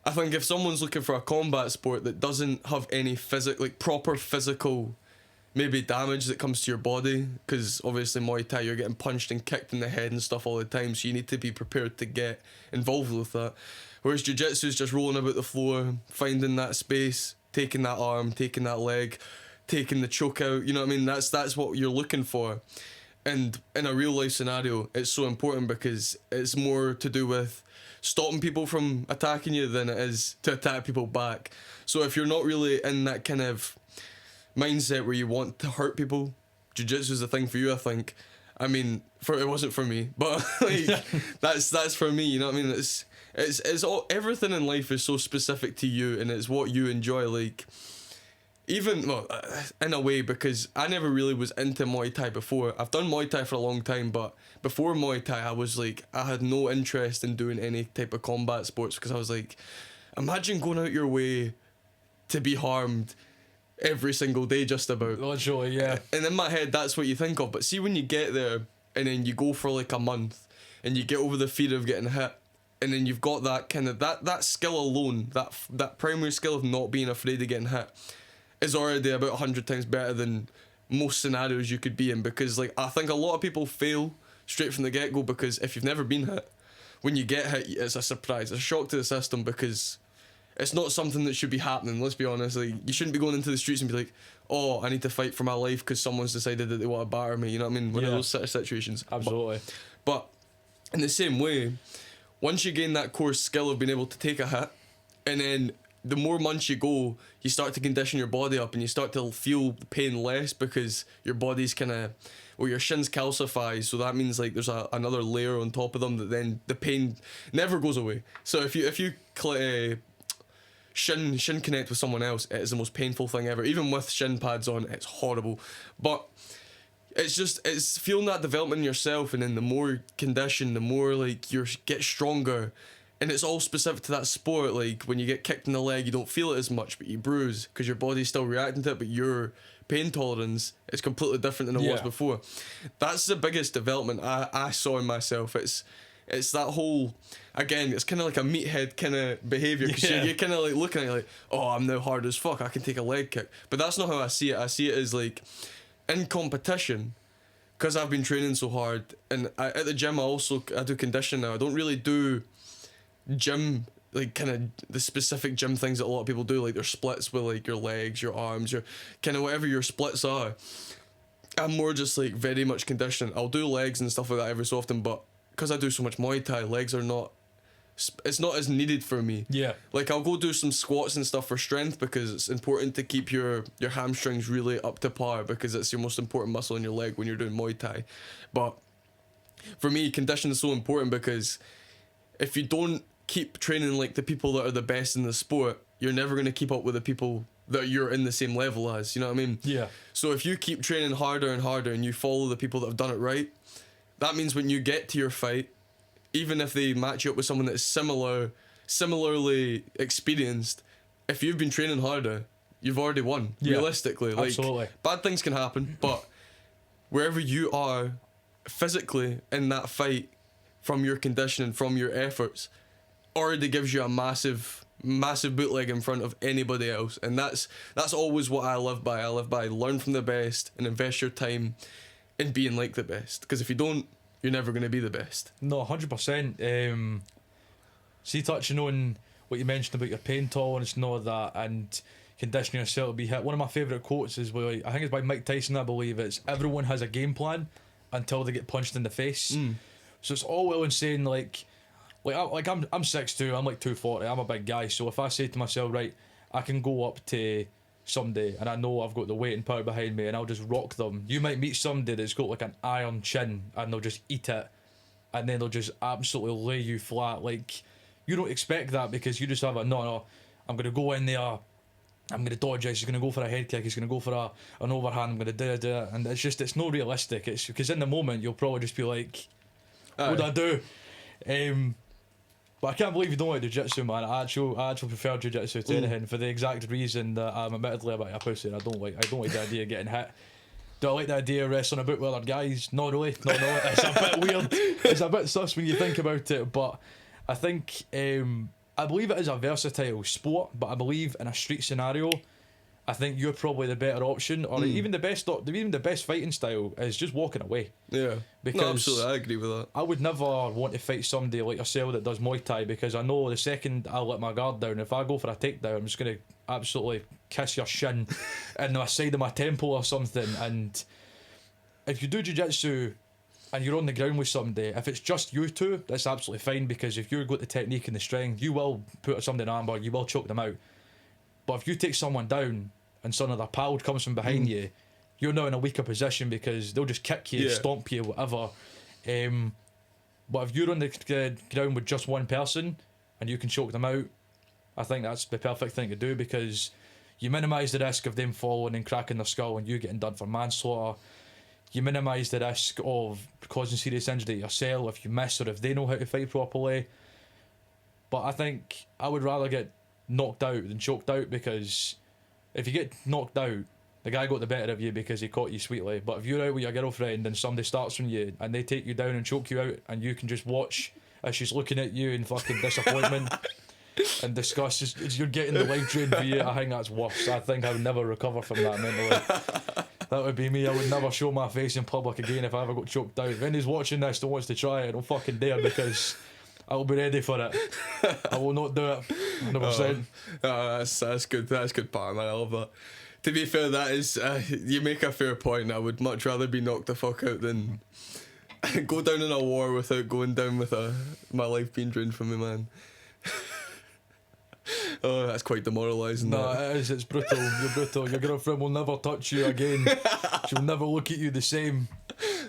I think if someone's looking for a combat sport that doesn't have any proper physical maybe damage that comes to your body, because obviously Muay Thai, you're getting punched and kicked in the head and stuff all the time, so you need to be prepared to get involved with that. Whereas jiu-jitsu is just rolling about the floor, finding that space, taking that arm, taking that leg, taking the choke out, you know what I mean? That's what you're looking for. And in a real life scenario, it's so important because it's more to do with stopping people from attacking you than it is to attack people back. So if you're not really in that kind of mindset where you want to hurt people, jiu-jitsu is the thing for you, I think. I mean, it wasn't for me, but like that's for me, you know what I mean? It's all, everything in life is so specific to you, and it's what you enjoy. Like, even, well, in a way, because I never really was into Muay Thai before. I've done Muay Thai for a long time, but before Muay Thai, I was like, I had no interest in doing any type of combat sports, because I was like, imagine going out your way to be harmed every single day, just about. Literally, yeah. And in my head, that's what you think of. But see, when you get there and then you go for like a month and you get over the fear of getting hit, and then you've got that kind of that skill alone, that primary skill of not being afraid of getting hit, is already about 100 times better than most scenarios you could be in. Because like, I think a lot of people fail straight from the get-go, because if you've never been hit, when you get hit, it's a surprise, it's a shock to the system, because it's not something that should be happening. Let's be honest. Like, you shouldn't be going into the streets and be like, oh, I need to fight for my life because someone's decided that they want to batter me, you know what I mean? One of those sort of situations. Absolutely. But in the same way, once you gain that core skill of being able to take a hit, and then the more months you go, you start to condition your body up, and you start to feel the pain less, because your body's kind of, well, your shins calcify, so that means like there's another layer on top of them that then the pain never goes away. So if you shin connect with someone else, it is the most painful thing ever. Even with shin pads on, it's horrible. But it's feeling that development in yourself, and then the more condition, the more like you get stronger. And it's all specific to that sport. Like, when you get kicked in the leg, you don't feel it as much, but you bruise because your body's still reacting to it, but your pain tolerance is completely different than it was before. That's the biggest development I saw in myself. It's that whole, again, it's kind of like a meathead kind of behaviour, because you're kind of like looking at it like, oh, I'm now hard as fuck, I can take a leg kick. But that's not how I see it. I see it as like, in competition, because I've been training so hard, and at the gym I do conditioning now. I don't really do gym, like kind of the specific gym things that a lot of people do, like their splits with like your legs, your arms, your kind of whatever your splits are. I'm more just like very much conditioning. I'll do legs and stuff like that every so often, but because I do so much Muay Thai, legs are not, it's not as needed for me. Yeah. Like, I'll go do some squats and stuff for strength, because it's important to keep your hamstrings really up to par, because it's your most important muscle in your leg when you're doing Muay Thai. But for me, conditioning is so important, because if you don't keep training like the people that are the best in the sport, you're never going to keep up with the people that you're in the same level as, you know what I mean? Yeah. So if you keep training harder and harder, and you follow the people that have done it right, that means when you get to your fight, even if they match you up with someone that is similarly experienced, if you've been training harder, you've already won. Realistically, like, absolutely. Bad things can happen, but wherever you are physically in that fight, from your conditioning, from your efforts, already gives you a massive bootleg in front of anybody else. And that's always what I live by. I live by learn from the best and invest your time in being like the best. Because if you don't, you're never going to be the best. No, 100%. See, touching on what you mentioned about your pain tolerance and all that, and conditioning yourself to be hit. One of my favourite quotes is I think it's by Mike Tyson, I believe. It's everyone has a game plan until they get punched in the face. So it's all well and saying I'm 6'2", I'm like 240, I'm a big guy. So if I say to myself, right, I can go up to somebody and I know I've got the weight and power behind me and I'll just rock them. You might meet somebody that's got like an iron chin and they'll just eat it and then they'll just absolutely lay you flat. Like, you don't expect that because you just have I'm going to go in there, I'm going to dodge it, he's going to go for a head kick, he's going to go for an overhand, I'm going to do it. And it's not realistic. It's because in the moment you'll probably just be like, what do I do? But I can't believe you don't like jiu-jitsu, man. I actually prefer jiu-jitsu to anything for the exact reason that I'm admittedly a bit of a pussy and I don't like the idea of getting hit. Do I like the idea of wrestling about with other guys? Not really. No. It's a bit weird. It's a bit sus when you think about it. But I think I believe it is a versatile sport. But I believe in a street scenario, I think you're probably the better option, or even the best fighting style is just walking away. Yeah, because absolutely, I agree with that. I would never want to fight somebody like yourself that does Muay Thai, because I know the second I let my guard down, if I go for a takedown, I'm just going to absolutely kiss your shin in the side of my temple or something. And if you do jiu-jitsu and you're on the ground with somebody, if it's just you two, that's absolutely fine, because if you've got the technique and the strength, you will put somebody in armbar, you will choke them out. But if you take someone down and some of their pal comes from behind you, you're now in a weaker position because they'll just kick you, stomp you, whatever. But if you're on the ground with just one person and you can choke them out, I think that's the perfect thing to do, because you minimise the risk of them falling and cracking their skull and you getting done for manslaughter. You minimise the risk of causing serious injury to yourself if you miss or if they know how to fight properly. But I think I would rather get knocked out than choked out, because if you get knocked out, the guy got the better of you because he caught you sweetly. But if you're out with your girlfriend and somebody starts from you and they take you down and choke you out, and you can just watch as she's looking at you in fucking disappointment and disgust as you're getting the life drained for you, I think that's worse. I think I would never recover from that mentally. That would be me. I would never show my face in public again if I ever got choked out. If anybody's watching this that wants to try it, don't fucking dare, because I'll be ready for it. I will not do it. 100%. That's good. That's good, part, man. I love that. To be fair, that is you make a fair point. I would much rather be knocked the fuck out than go down in a war without going down with my life being drained from me, man. Oh, that's quite demoralising. No, it is. It's brutal. You're brutal. Your girlfriend will never touch you again. She'll never look at you the same.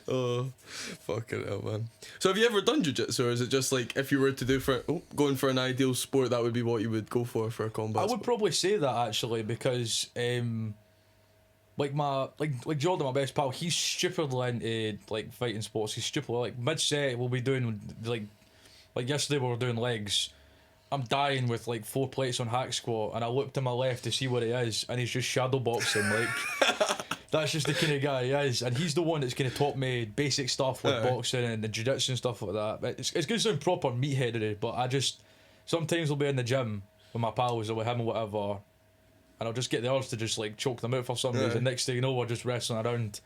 Oh, fucking hell, man. So have you ever done jiu-jitsu, or is it just like, if you were to do going for an ideal sport, that would be what you would go for a combat I would sport? probably say that, actually, because like Jordan, my best pal, he's stupidly into like fighting sports. He's stupidly, like, mid-set we'll be doing like yesterday we were doing legs. I'm dying with like 4 plates on hack squat, and I look to my left to see what he is, and he's just shadow boxing. Like, that's just the kind of guy he is, and he's the one that's going to taught me basic stuff with boxing and the jiu-jitsu and stuff like that. But it's going to sound proper meatheaded, but I just sometimes I'll be in the gym with my pals or with him or whatever, and I'll just get the urge to just like choke them out for some reason. Next thing you know, we're just wrestling around.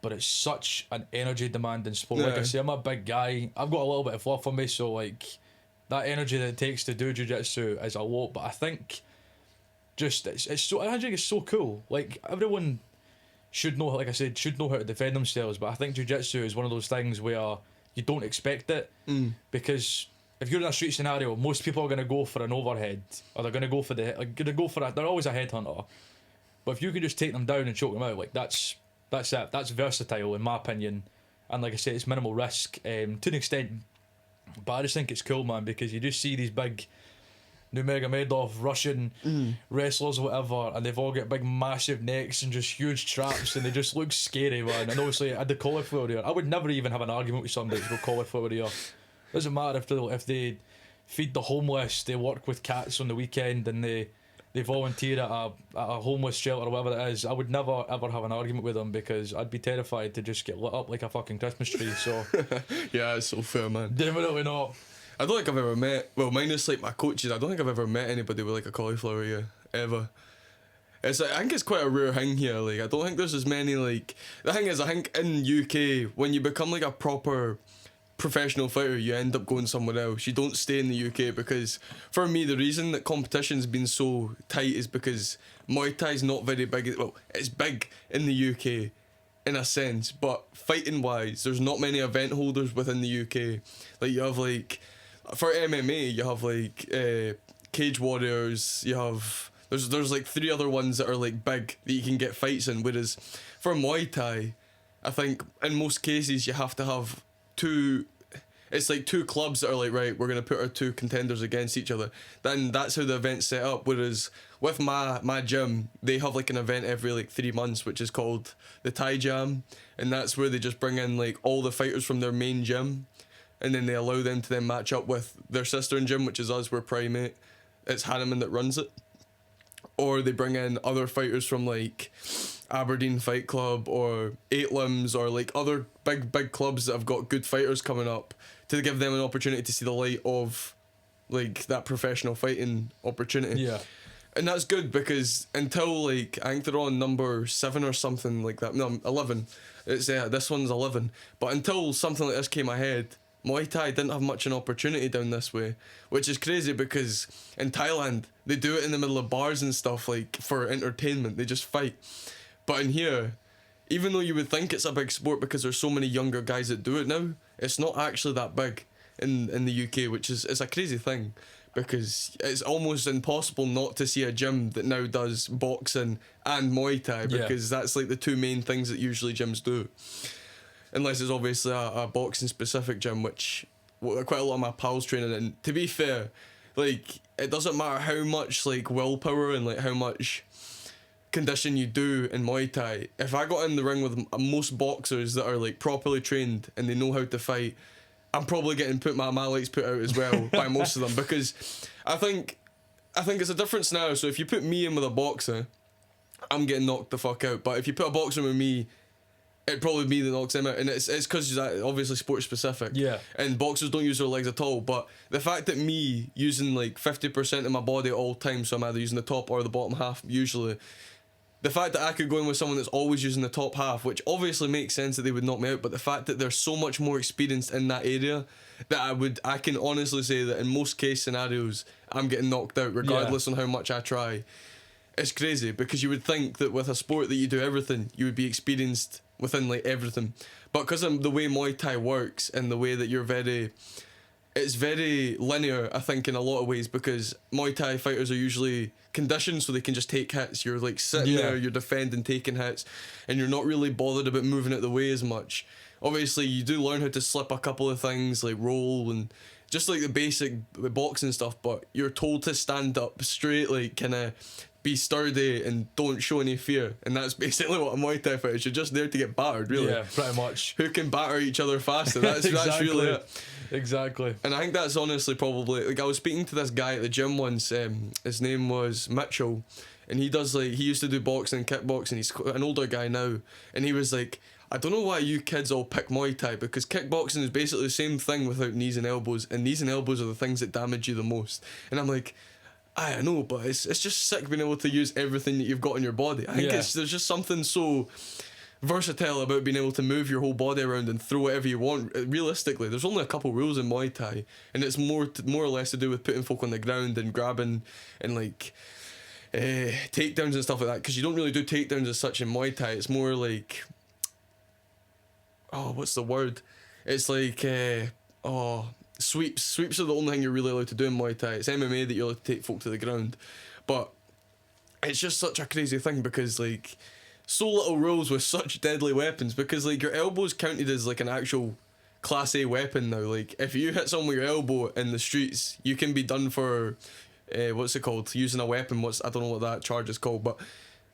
But it's such an energy demanding sport. Like I say, I'm a big guy. I've got a little bit of fluff on me, so like that energy that it takes to do jiu-jitsu is a lot. But I think just it's so, I think it's so cool. Like, everyone should know, like I said, should know how to defend themselves. But I think jiu-jitsu is one of those things where you don't expect it, because if you're in a street scenario, most people are going to go for an overhead, or they're going to go for they're always a headhunter. But if you can just take them down and choke them out, like that's it. That's versatile in my opinion, and like I say, it's minimal risk to an extent. But I just think it's cool, man, because you just see these big Nurmagomedov Russian wrestlers or whatever, and they've all got big massive necks and just huge traps, and they just look scary, man. And obviously I had the cauliflower ear. I would never even have an argument with somebody to go cauliflower ear. Doesn't matter if they feed the homeless, they work with cats on the weekend, and they they volunteer at a homeless shelter or whatever it is, I would never ever have an argument with them because I'd be terrified to just get lit up like a fucking Christmas tree. So Yeah, it's so fair, man. definitely not. I don't think I've ever met, well, minus like my coaches, I don't think I've ever met anybody with like a cauliflower ear, ever. It's like, I think it's quite a rare thing here, like, I don't think there's as many, like, the thing is, I think in UK, when you become like a proper professional fighter, you end up going somewhere else. You don't stay in the UK because, for me, the reason that competition's been so tight is because Muay Thai's not very big, well, it's big in the UK, in a sense, but fighting wise, there's not many event holders within the UK. Like, you have like, for MMA, you have like Cage Warriors, you have, there's like 3 other ones that are like big that you can get fights in, whereas for Muay Thai, I think in most cases you have to have 2, it's like 2 clubs that are like, right, we're going to put our 2 contenders against each other. Then that's how the event's set up, whereas with my gym, they have like an event every like 3 months, which is called the Thai Jam, and that's where they just bring in like all the fighters from their main gym, and then they allow them to then match up with their sister in gym, which is us, we're Primate, it's Hanneman that runs it. Or they bring in other fighters from like Aberdeen Fight Club or Eight Limbs or like other big clubs that have got good fighters coming up to give them an opportunity to see the light of like that professional fighting opportunity. Yeah. And that's good because until like, I think they're on number 7 or something like that. No, 11. It's this one's 11. But until something like this came ahead, Muay Thai didn't have much an opportunity down this way, which is crazy because in Thailand they do it in the middle of bars and stuff, like for entertainment. They just fight. But in here, even though you would think it's a big sport because there's so many younger guys that do it now, it's not actually that big in the UK, which is, it's a crazy thing because it's almost impossible not to see a gym that now does boxing and Muay Thai because that's like the 2 main things that usually gyms do. Unless it's obviously a boxing specific gym, which quite a lot of my pals training in. To be fair, like, it doesn't matter how much like willpower and like how much condition you do in Muay Thai. If I got in the ring with most boxers that are like properly trained and they know how to fight, I'm probably getting my lights put out as well by most of them, because I think it's a difference now. So if you put me in with a boxer, I'm getting knocked the fuck out. But if you put a boxer with me, it'd probably be that knocks them out, and it's because obviously sports specific. Yeah. And boxers don't use their legs at all. But the fact that me using like 50% of my body at all times, so I'm either using the top or the bottom half usually. The fact that I could go in with someone that's always using the top half, which obviously makes sense that they would knock me out, but the fact that they're so much more experienced in that area that I can honestly say that in most case scenarios I'm getting knocked out regardless on how much I try. It's crazy because you would think that with a sport that you do everything, you would be experienced within like everything, but because of the way Muay Thai works and the way that it's very linear, I think, in a lot of ways, because Muay Thai fighters are usually conditioned so they can just take hits. You're like sitting there, you're defending, taking hits, and you're not really bothered about moving out the way as much. Obviously you do learn how to slip a couple of things like roll and just like the basic boxing stuff, but you're told to stand up straight, like kind of be sturdy and don't show any fear, and that's basically what a Muay Thai fighter is. You're just there to get battered, really. Yeah, pretty much. Who can batter each other faster? That's Exactly. that's really it. Exactly. And I think that's honestly probably, like, I was speaking to this guy at the gym once. His name was Mitchell, and he used to do boxing and kickboxing. He's an older guy now, and he was like, I don't know why you kids all pick Muay Thai, because kickboxing is basically the same thing without knees and elbows, and knees and elbows are the things that damage you the most. And I'm like, I know, but it's just sick being able to use everything that you've got in your body. I think there's just something so versatile about being able to move your whole body around and throw whatever you want. Realistically, there's only a couple rules in Muay Thai, and it's more or less to do with putting folk on the ground and grabbing and like takedowns and stuff like that, because you don't really do takedowns as such in Muay Thai. It's more like, what's the word? It's like sweeps are the only thing you're really allowed to do in Muay Thai. It's MMA that you're allowed to take folk to the ground. But it's just such a crazy thing because like so little rules with such deadly weapons, because like your elbow's counted as like an actual class A weapon now. Like if you hit someone with your elbow in the streets, you can be done for what's it called? Using a weapon. I don't know what that charge is called, but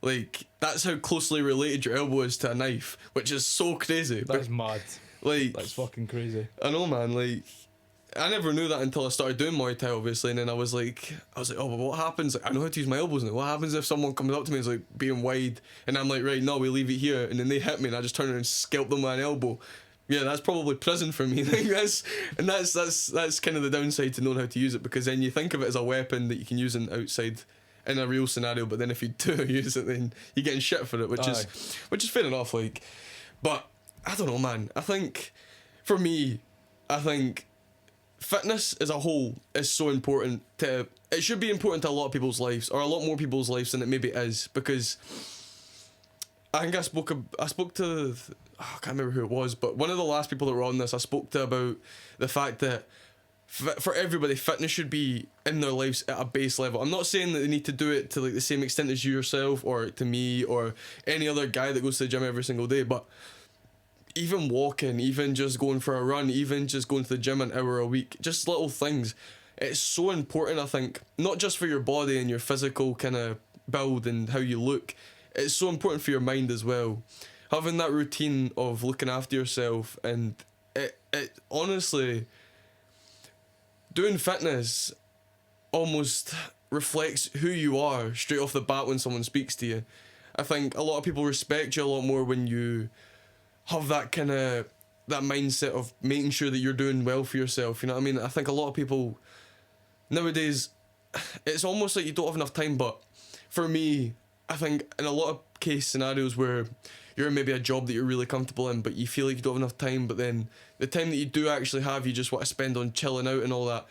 like that's how closely related your elbow is to a knife, which is so crazy. That's mad. Like, that's fucking crazy. I know, man. Like, I never knew that until I started doing Muay Thai, obviously, and then I was like, oh, but what happens? Like, I know how to use my elbows now. What happens if someone comes up to me and is like being wide, and I'm like, right, no, we leave it here, and then they hit me, and I just turn around and scalp them with an elbow. Yeah, that's probably prison for me. Like that's kind of the downside to knowing how to use it, because then you think of it as a weapon that you can use outside in a real scenario, but then if you do use it, then you're getting shit for it, which is fair enough. Like, but I don't know, man. I think for me, fitness as a whole is so important to. It should be important to a lot of people's lives, or a lot more people's lives than it maybe is, because I think I spoke to, I can't remember who it was, but one of the last people that were on this, I spoke to about the fact that for everybody, fitness should be in their lives at a base level. I'm not saying that they need to do it to like the same extent as you yourself, or to me, or any other guy that goes to the gym every single day, but even walking, even just going for a run, even just going to the gym an hour a week, just little things. It's so important, I think, not just for your body and your physical kind of build and how you look. It's so important for your mind as well. Having that routine of looking after yourself, and it honestly, doing fitness almost reflects who you are straight off the bat when someone speaks to you. I think a lot of people respect you a lot more when you have that mindset of making sure that you're doing well for yourself. You know what I mean? I think a lot of people nowadays, it's almost like you don't have enough time, but for me, I think in a lot of case scenarios where you're in maybe a job that you're really comfortable in, but you feel like you don't have enough time, but then the time that you do actually have, you just want to spend on chilling out and all that.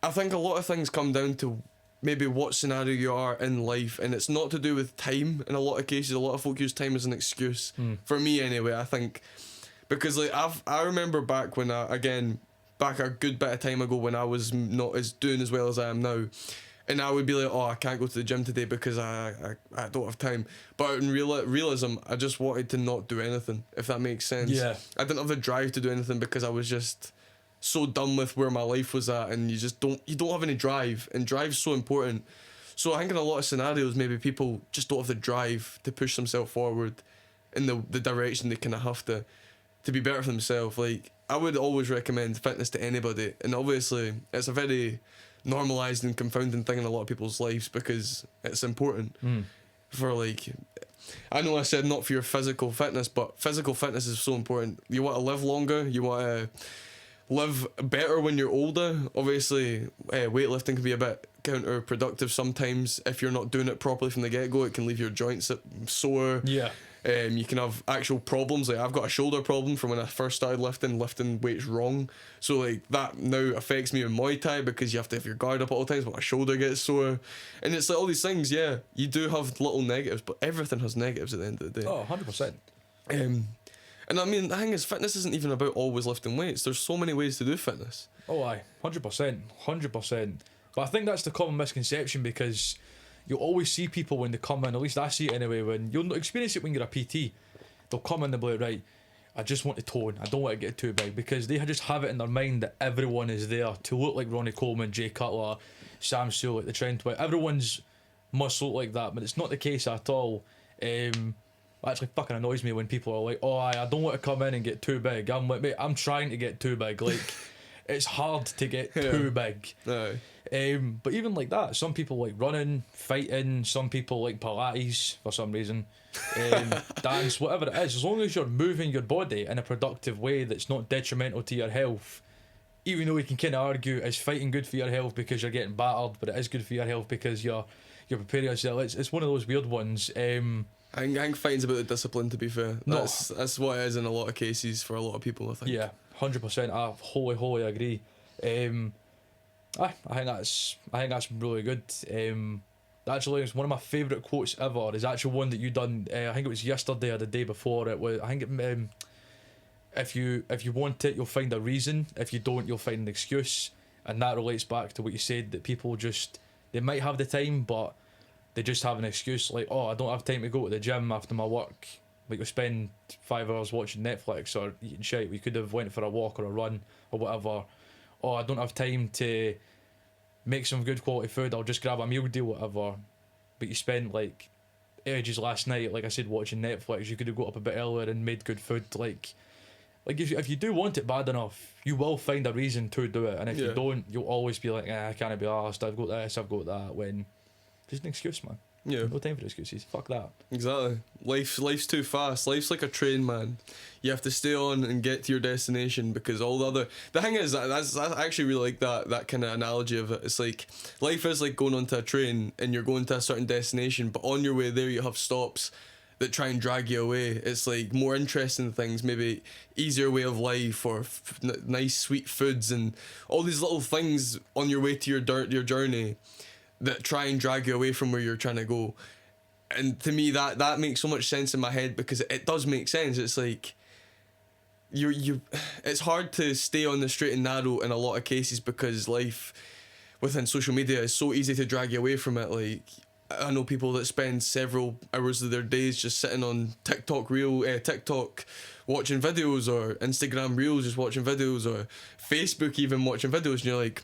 I think a lot of things come down to maybe what scenario you are in life, and it's not to do with time. In a lot of cases, a lot of folk use time as an excuse. For me anyway, I think, because like I remember back when back a good bit of time ago, when I was not doing as well as I am now, and I would be like, oh, I can't go to the gym today because I don't have time. But in realism, I just wanted to not do anything, if that makes sense. Yeah. I didn't have the drive to do anything because I was just so done with where my life was at, and you don't have any drive, and drive's so important. So I think in a lot of scenarios, maybe people just don't have the drive to push themselves forward in the direction they kind of have to be better for themselves. Like, I would always recommend fitness to anybody, and obviously it's a very normalized and confounding thing in a lot of people's lives because it's important for, like, I know I said not for your physical fitness, but physical fitness is so important. You want to live longer, you want to live better when you're older. Obviously, weightlifting can be a bit counterproductive sometimes if you're not doing it properly from the get-go. It can leave your joints sore. Yeah. You can have actual problems. Like, I've got a shoulder problem from when I first started lifting weights wrong. So like that now affects me in Muay Thai because you have to have your guard up at all times, but my shoulder gets sore. And it's like all these things, yeah, you do have little negatives, but everything has negatives at the end of the day. Oh, 100%. And I mean, the thing is, fitness isn't even about always lifting weights. There's so many ways to do fitness. Oh, aye. 100%. 100%. But I think that's the common misconception, because you'll always see people when they come in, at least I see it anyway, when you'll experience it when you're a PT, they'll come in and be like, right, I just want to tone, I don't want to get too big, because they just have it in their mind that everyone is there to look like Ronnie Coleman, Jay Cutler, Sam Sewell, like the Trent White. Everyone's must look like that, but it's not the case at all. Actually fucking annoys me when people are like, oh, I don't want to come in and get too big. I'm like, mate, I'm trying to get too big. Like, it's hard to get too big. No. But even like that, some people like running, fighting, some people like Pilates for some reason, dance, whatever it is. As long as you're moving your body in a productive way that's not detrimental to your health, even though we can kind of argue, is fighting good for your health because you're getting battered, but it is good for your health because you're preparing yourself. It's one of those weird ones. I think fighting's about the discipline, to be fair. That's what it is in a lot of cases for a lot of people, I think. Yeah, 100%. I wholly agree. I think that's really good. Actually, it's one of my favourite quotes ever. Is actually one that you done. I think it was yesterday or the day before. It was. I think it, if you want it, you'll find a reason. If you don't, you'll find an excuse. And that relates back to what you said, that people they might have the time, but they just have an excuse. Like, oh, I don't have time to go to the gym after my work. Like, we spend 5 hours watching Netflix or eating shit. We could have went for a walk or a run or whatever. Oh, I don't have time to make some good quality food. I'll just grab a meal deal, whatever. But you spent like ages last night, like I said, watching Netflix. You could have got up a bit earlier and made good food. Like, like if you do want it bad enough, you will find a reason to do it, and if you Yeah. don't, you'll always be like, I can't be arsed, I've got this, I've got that, when just an excuse, man. Yeah. No time for excuses. Fuck that. Exactly. Life's too fast. Life's like a train, man. You have to stay on and get to your destination, because all the thing is that's I actually really like that kind of analogy of it. It's like life is like going onto a train and you're going to a certain destination, but on your way there you have stops that try and drag you away. It's like more interesting things, maybe easier way of life, or nice sweet foods, and all these little things on your way to your journey that try and drag you away from where you're trying to go. And to me, that makes so much sense in my head, because it does make sense. It's like it's hard to stay on the straight and narrow in a lot of cases, because life within social media is so easy to drag you away from it. Like, I know people that spend several hours of their days just sitting on TikTok watching videos, or Instagram Reels just watching videos, or Facebook even watching videos, and you're like,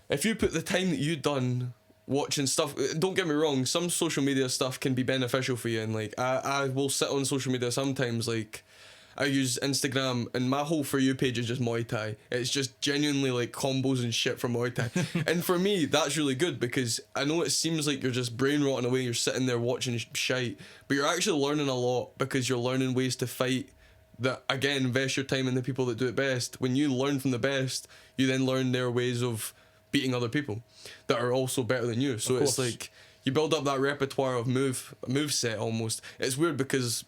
if you put the time that you've done watching stuff, don't get me wrong, some social media stuff can be beneficial for you, and like I will sit on social media sometimes. Like, I use Instagram and my whole For You page is just Muay Thai. It's just genuinely like combos and shit from Muay Thai. And for me, that's really good, because I know it seems like you're just brain rotting away, you're sitting there watching shite, but you're actually learning a lot, because you're learning ways to fight that, again, invest your time in the people that do it best. When you learn from the best, you then learn their ways of beating other people that are also better than you. So it's like you build up that repertoire of move set almost. It's weird because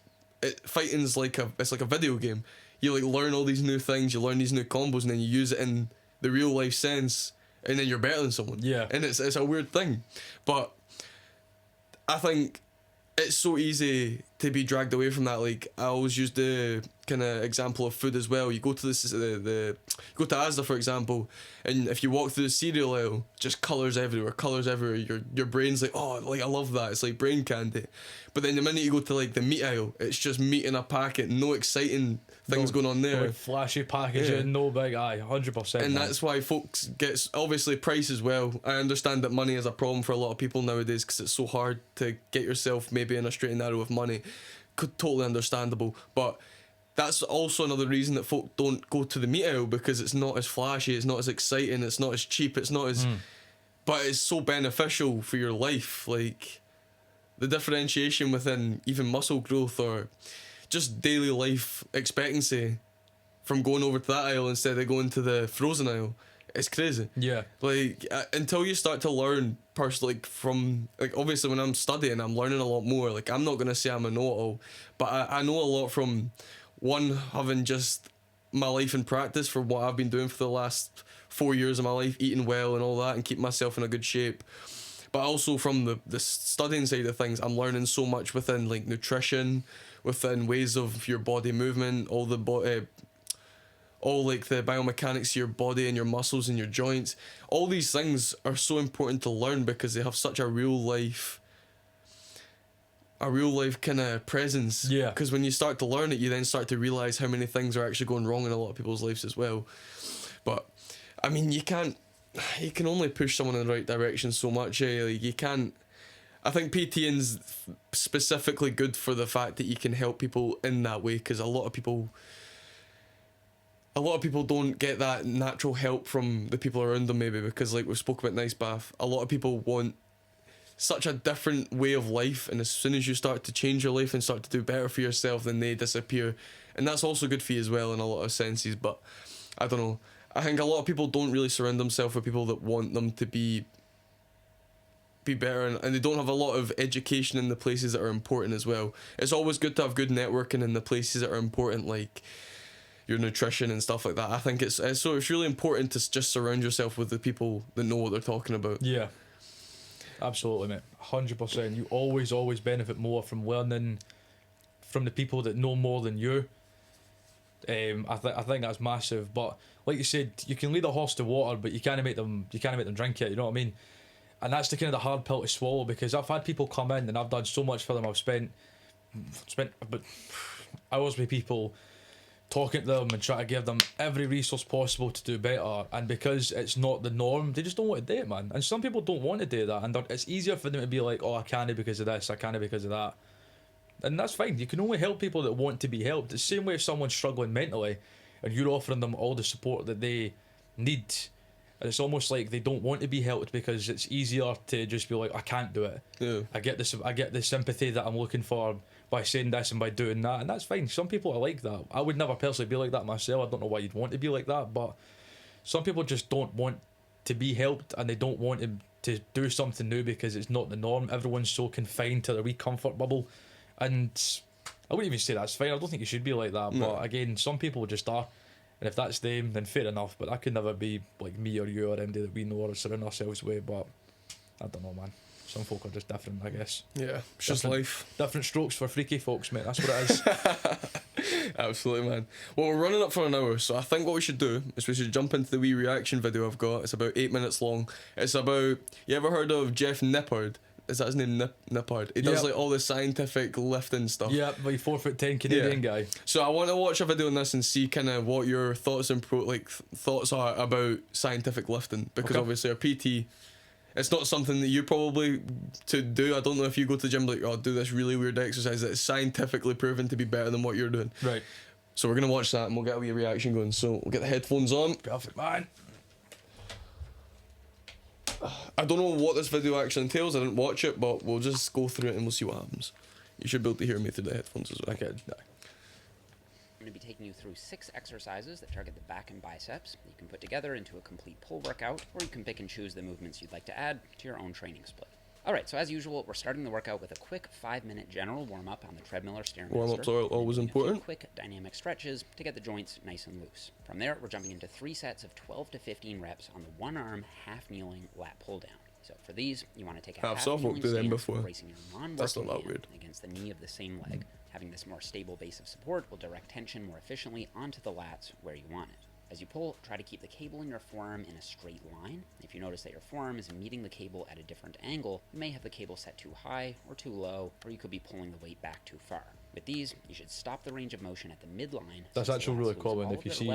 fighting's like it's like a video game. You like learn all these new things, you learn these new combos, and then you use it in the real life sense, and then you're better than someone. Yeah. And it's a weird thing, but I think it's so easy to be dragged away from that. Like, I always use the kind of example of food as well. You go to you go to Asda, for example, and if you walk through the cereal aisle, just colours everywhere. Your brain's like, oh, like I love that. It's like brain candy. But then the minute you go to like the meat aisle, it's just meat in a packet, no exciting things going on there. No flashy packaging, Yeah. no big 100%. And that's why folks get, obviously, price as well. I understand that money is a problem for a lot of people nowadays, because it's so hard to get yourself maybe in a straight and narrow with money. Totally understandable. But that's also another reason that folk don't go to the meat aisle, because it's not as flashy, it's not as exciting, it's not as cheap, it's not as... But it's so beneficial for your life. Like, the differentiation within even muscle growth or just daily life expectancy from going over to that aisle instead of going to the frozen aisle, it's crazy. Yeah. Like, until you start to learn personally, like, from, like, obviously when I'm studying, I'm learning a lot more. Like, I'm not going to say I'm a know-it-all, but I know a lot from, one, having just my life in practice for what I've been doing for the last 4 years of my life, eating well and all that, and keeping myself in a good shape. But also from the studying side of things, I'm learning so much within, like, nutrition, within ways of your body movement, all like the biomechanics of your body and your muscles and your joints. All these things are so important to learn, because they have such a real life kind of presence. Yeah. Because when you start to learn it, you then start to realize how many things are actually going wrong in a lot of people's lives as well. But I mean, you can only push someone in the right direction so much. Like, you can't. I think PTing's specifically good for the fact that you can help people in that way, because a lot of people don't get that natural help from the people around them, maybe because, like we spoke about Nice Bath, a lot of people want such a different way of life, and as soon as you start to change your life and start to do better for yourself, then they disappear. And that's also good for you as well in a lot of senses. But I don't know, I think a lot of people don't really surround themselves with people that want them to be better, and they don't have a lot of education in the places that are important as well. It's always good to have good networking in the places that are important, like your nutrition and stuff like that. I think it's really important to just surround yourself with the people that know what they're talking about. Yeah. Absolutely, mate. 100%. You always benefit more from learning from the people that know more than you. I think that's massive. But like you said, you can lead a horse to water, but you can't make them drink it. You know what I mean? And that's the kind of the hard pill to swallow, because I've had people come in and I've done so much for them. I've spent but hours with people, talking to them and trying to give them every resource possible to do better, and because it's not the norm, they just don't want to do it, man. And some people don't want to do that, and it's easier for them to be like, oh, I can't because of this, I can't because of that. And that's fine. You can only help people that want to be helped. It's the same way if someone's struggling mentally and you're offering them all the support that they need. And it's almost like they don't want to be helped because it's easier to just be like, I can't do it. Yeah. I get the sympathy that I'm looking for by saying this and by doing that, and that's fine. Some people are like that. I would never personally be like that myself. I don't know why you'd want to be like that, but some people just don't want to be helped and they don't want to do something new because it's not the norm. Everyone's so confined to their wee comfort bubble, and I wouldn't even say that's fine. I don't think you should be like that, but again, some people just are. And if that's them, then fair enough. But that could never be like me or you or anybody that we know or surround ourselves with. But I don't know, man. Some folk are just different, I guess. Yeah, it's just life. Different strokes for freaky folks, mate. That's what it is. Absolutely, man. Well, we're running up for an hour, so I think what we should do is we should jump into the wee reaction video I've got. It's about 8 minutes long. It's about, you ever heard of Jeff Nippard? Is that his name, Nippard? He does like all the scientific lifting stuff. Yeah, the 4'10" Canadian guy. So I want to watch a video on this and see kind of what your thoughts and thoughts are about scientific lifting, because obviously our PT, it's not something that you probably to do. I don't know if you go to the gym like, oh, do this really weird exercise that's scientifically proven to be better than what you're doing. Right. So we're gonna watch that and we'll get a wee reaction going. So we'll get the headphones on. Perfect, man. I don't know what this video actually entails. I didn't watch it, but we'll just go through it and we'll see what happens. You should be able to hear me through the headphones as well. Okay. I'm going to be taking you through 6 exercises that target the back and biceps that you can put together into a complete pull workout, or you can pick and choose the movements you'd like to add to your own training split. Alright, so as usual, we're starting the workout with a quick 5-minute general warm-up on the treadmill or Stairmaster. Warm-ups are always important. Quick dynamic stretches to get the joints nice and loose. From there, we're jumping into 3 sets of 12 to 15 reps on the one-arm, half-kneeling lat pull-down. So for these, you want to take a half-kneeling stance, bracing your non-working hand against the knee of the same leg. Having this more stable base of support will direct tension more efficiently onto the lats where you want it. As you pull, try to keep the cable in your forearm in a straight line. If you notice that your forearm is meeting the cable at a different angle, you may have the cable set too high or too low, or you could be pulling the weight back too far. With these, you should stop the range of motion at the midline. That's actually really common if you see,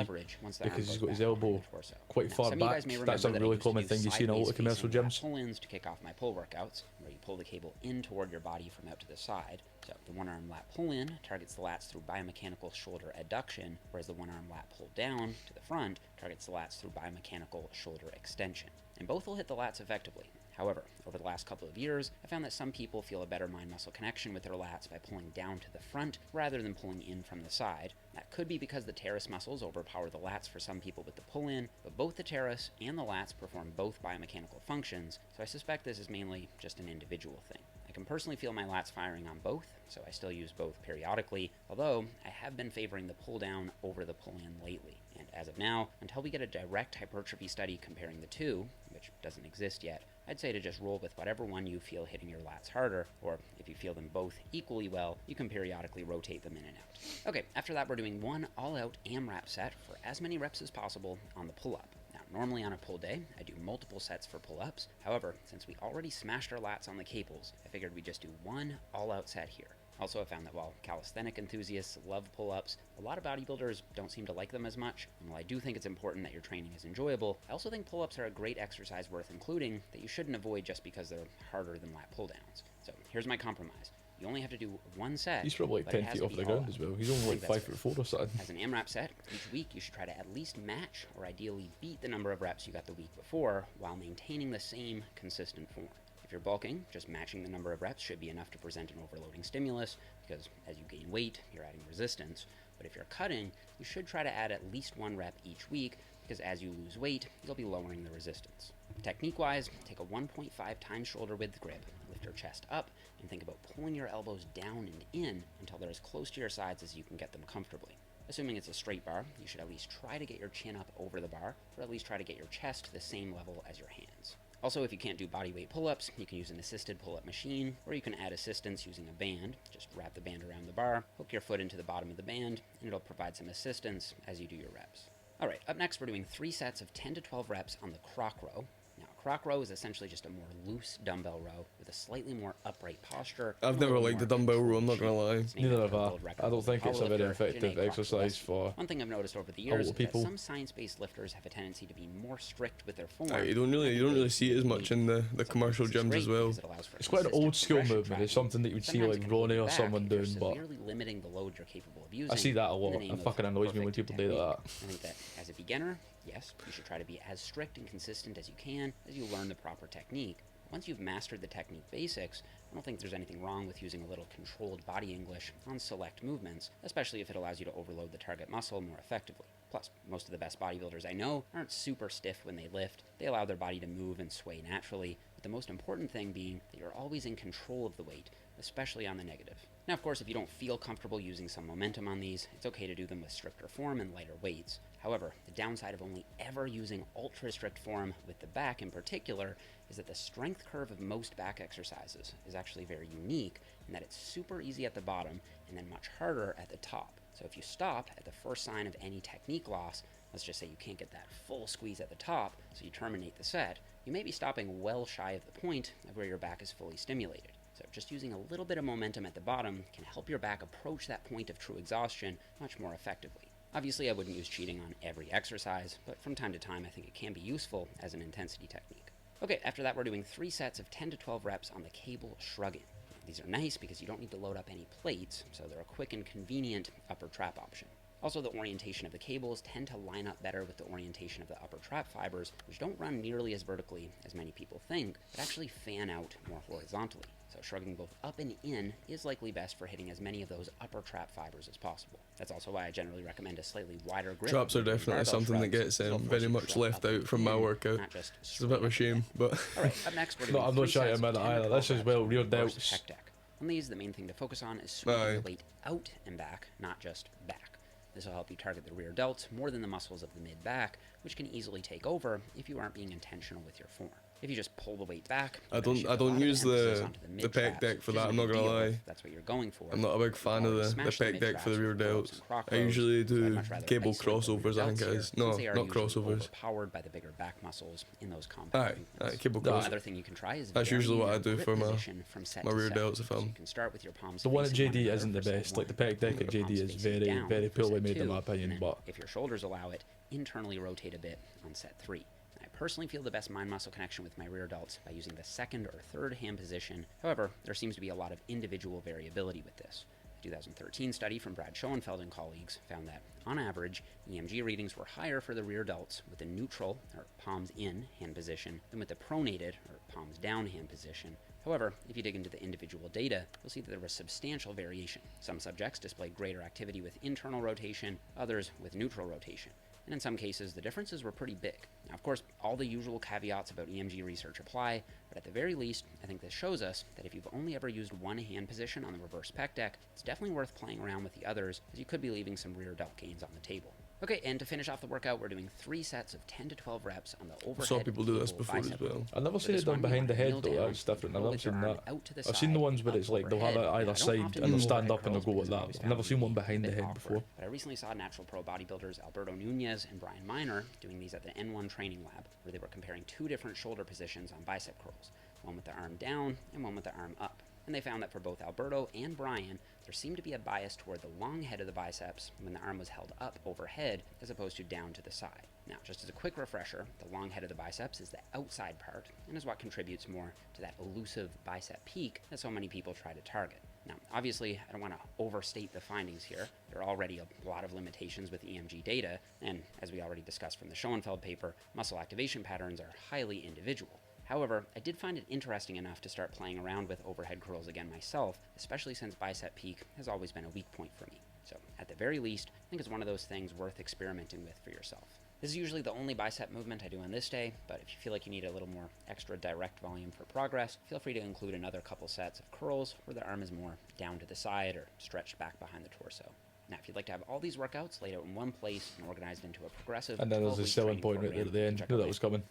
because he's got his elbow quite far back. That's a really common thing you see in a lot of commercial gyms. Pull-ins to kick off my pull workouts, where you pull the cable in toward your body from out to the side. So the one-arm lat pull-in targets the lats through biomechanical shoulder adduction, whereas the one-arm lat pull-down to the front targets the lats through biomechanical shoulder extension. And both will hit the lats effectively. However, over the last couple of years, I found that some people feel a better mind-muscle connection with their lats by pulling down to the front rather than pulling in from the side. That could be because the teres muscles overpower the lats for some people with the pull-in, but both the teres and the lats perform both biomechanical functions, so I suspect this is mainly just an individual thing. I can personally feel my lats firing on both, so I still use both periodically, although I have been favoring the pull-down over the pull-in lately. And as of now, until we get a direct hypertrophy study comparing the two, which doesn't exist yet, I'd say to just roll with whatever one you feel hitting your lats harder, or if you feel them both equally well, you can periodically rotate them in and out. Okay, after that we're doing one all-out AMRAP set for as many reps as possible on the pull-up. Now, normally on a pull day, I do multiple sets for pull-ups. However, since we already smashed our lats on the cables, I figured we'd just do one all-out set here. Also, I found that while calisthenic enthusiasts love pull-ups, a lot of bodybuilders don't seem to like them as much, and while I do think it's important that your training is enjoyable, I also think pull-ups are a great exercise worth including that you shouldn't avoid just because they're harder than lat pull-downs. So here's my compromise. You only have to do one set. He's probably like 10 feet off the ground as well. He's only like 5'4" or something. As an AMRAP set, each week you should try to at least match or ideally beat the number of reps you got the week before while maintaining the same consistent form. If you're bulking, just matching the number of reps should be enough to present an overloading stimulus, because as you gain weight, you're adding resistance. But if you're cutting, you should try to add at least 1 rep each week, because as you lose weight, you'll be lowering the resistance. Technique-wise, take a 1.5 times shoulder width grip, lift your chest up, and think about pulling your elbows down and in until they're as close to your sides as you can get them comfortably. Assuming it's a straight bar, you should at least try to get your chin up over the bar, or at least try to get your chest to the same level as your hands. Also, if you can't do bodyweight pull-ups, you can use an assisted pull-up machine, or you can add assistance using a band. Just wrap the band around the bar, hook your foot into the bottom of the band, and it'll provide some assistance as you do your reps. Alright, up next we're doing 3 sets of 10 to 12 reps on the croc row. Now, a croc row is essentially just a more loose dumbbell row with a slightly more upright posture. I've and a never little liked the more dumbbell row, I'm controlled not gonna shape. lie. It's named Neither after have I. world record I don't holding think it's a very powerlifter effective Janae Croc exercise Gillespie. for One thing I've noticed over the years is people. that some science-based lifters have a tendency to be more strict with their form. You don't really see it as much in the commercial gyms as well. It's quite an old school movement. It's something that you would see like Ronnie or someone doing, but severely limiting the load you're capable of using. I see that a in the lot. name It of fucking annoys me when perfect people do that. technique. I think that as a beginner, yes, you should try to be as strict and consistent as you can as you learn the proper technique. Once you've mastered the technique basics, I don't think there's anything wrong with using a little controlled body English on select movements, especially if it allows you to overload the target muscle more effectively. Plus, most of the best bodybuilders I know aren't super stiff when they lift. They allow their body to move and sway naturally, with the most important thing being that you're always in control of the weight, especially on the negative. Now, of course, if you don't feel comfortable using some momentum on these, it's okay to do them with stricter form and lighter weights. However, the downside of only ever using ultra strict form with the back in particular is that the strength curve of most back exercises is actually very unique in that it's super easy at the bottom and then much harder at the top. So if you stop at the first sign of any technique loss, let's just say you can't get that full squeeze at the top, so you terminate the set, you may be stopping well shy of the point of where your back is fully stimulated. So just using a little bit of momentum at the bottom can help your back approach that point of true exhaustion much more effectively. Obviously, I wouldn't use cheating on every exercise, but from time to time I think it can be useful as an intensity technique. Okay, after that we're doing 3 sets of 10 to 12 reps on the cable shrugging. These are nice because you don't need to load up any plates, so they're a quick and convenient upper trap option. Also, the orientation of the cables tend to line up better with the orientation of the upper trap fibers, which don't run nearly as vertically as many people think, but actually fan out more horizontally. So shrugging both up and in is likely best for hitting as many of those upper trap fibers as possible. That's also why I generally recommend a slightly wider grip. Traps are definitely something that gets very much left out from my workout. It's a bit of a shame, but... Alright, up next we're No, doing I'm 3 not shy sets about of it 10 to either. 12 This is reps well with rear reverse delts. pec deck. On these, the main thing to focus on is swinging the weight out and back, not just back. This will help you target the rear delts more than the muscles of the mid-back, which can easily take over if you aren't being intentional with your form. If you just pull the weight back, I don't use the pec deck for that, I'm not gonna lie. That's what you're going for. I'm not a big fan of the pec deck for the rear delts. I usually do cable crossovers, I think it is. No, not crossovers. Powered by the bigger back muscles in those compound movements. Cable crossovers. Another thing you can try is that's usually what I do grip for position from set my to rear set. delts if So I'm... you can start with your palms The one at facing JD another isn't the for set best. Like the 1, pec deck and at your JD palms is facing very, down very for poorly set made in 2, my opinion. and then, But if your shoulders allow it, internally rotate a bit on set 3. I personally feel the best mind-muscle connection with my rear delts by using the second or third hand position. However, there seems to be a lot of individual variability with this. A 2013 study from Brad Schoenfeld and colleagues found that, on average, EMG readings were higher for the rear delts with the neutral, or palms in, hand position than with the pronated, or palms down, hand position. However, if you dig into the individual data, you'll see that there was substantial variation. Some subjects displayed greater activity with internal rotation, others with neutral rotation. And in some cases, the differences were pretty big. Now, of course, all the usual caveats about EMG research apply, but at the very least, I think this shows us that if you've only ever used one hand position on the reverse pec deck, it's definitely worth playing around with the others, as you could be leaving some rear delt gains on the table. Okay, and to finish off the workout, we're doing 3 sets of 10 to 12 reps on the overhead. I saw people do this cable before as bicep well. curl. I've never For seen this it done one, behind the you wanna head kneel though. down That's different. I've and never pull seen your arm that. out to the I've seen the side, ones where up it's like they'll have it overhead. either Now, I don't side often and they'll do stand overhead up and they'll curls go with because I that. always I've found never them seen to one be a behind the bit head awkward. before. But I recently saw natural pro bodybuilders Alberto Nunez and Brian Miner doing these at the N1 training lab, where they were comparing 2 different shoulder positions on bicep curls, one with the arm down and one with the arm up. And they found that for both Alberto and Brian, there seemed to be a bias toward the long head of the biceps when the arm was held up overhead as opposed to down to the side. Now, just as a quick refresher, the long head of the biceps is the outside part and is what contributes more to that elusive bicep peak that so many people try to target. Now, obviously, I don't want to overstate the findings here. There are already a lot of limitations with EMG data, and as we already discussed from the Schoenfeld paper, muscle activation patterns are highly individual. However, I did find it interesting enough to start playing around with overhead curls again myself, especially since bicep peak has always been a weak point for me. So, at the very least, I think it's one of those things worth experimenting with for yourself. This is usually the only bicep movement I do on this day, but if you feel like you need a little more extra direct volume for progress, feel free to include another couple sets of curls where the arm is more down to the side or stretched back behind the torso. Now, if you'd like to have all these workouts laid out in one place and organized into a progressive, And then there's a 12-week selling training point right there program, at the end. check Knew out that my was coming.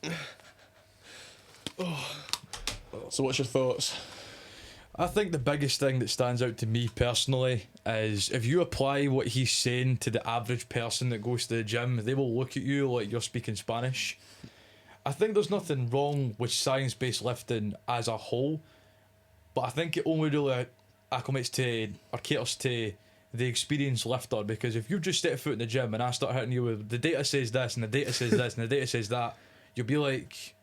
So what's your thoughts? I think the biggest thing that stands out to me personally is if you apply what he's saying to the average person that goes to the gym, they will look at you like you're speaking Spanish. I think there's nothing wrong with science-based lifting as a whole, but I think it only really acclimates to or caters to the experienced lifter, because if you just set foot in the gym and I start hitting you with the data says this and the data says this and the data says that, you'll be like,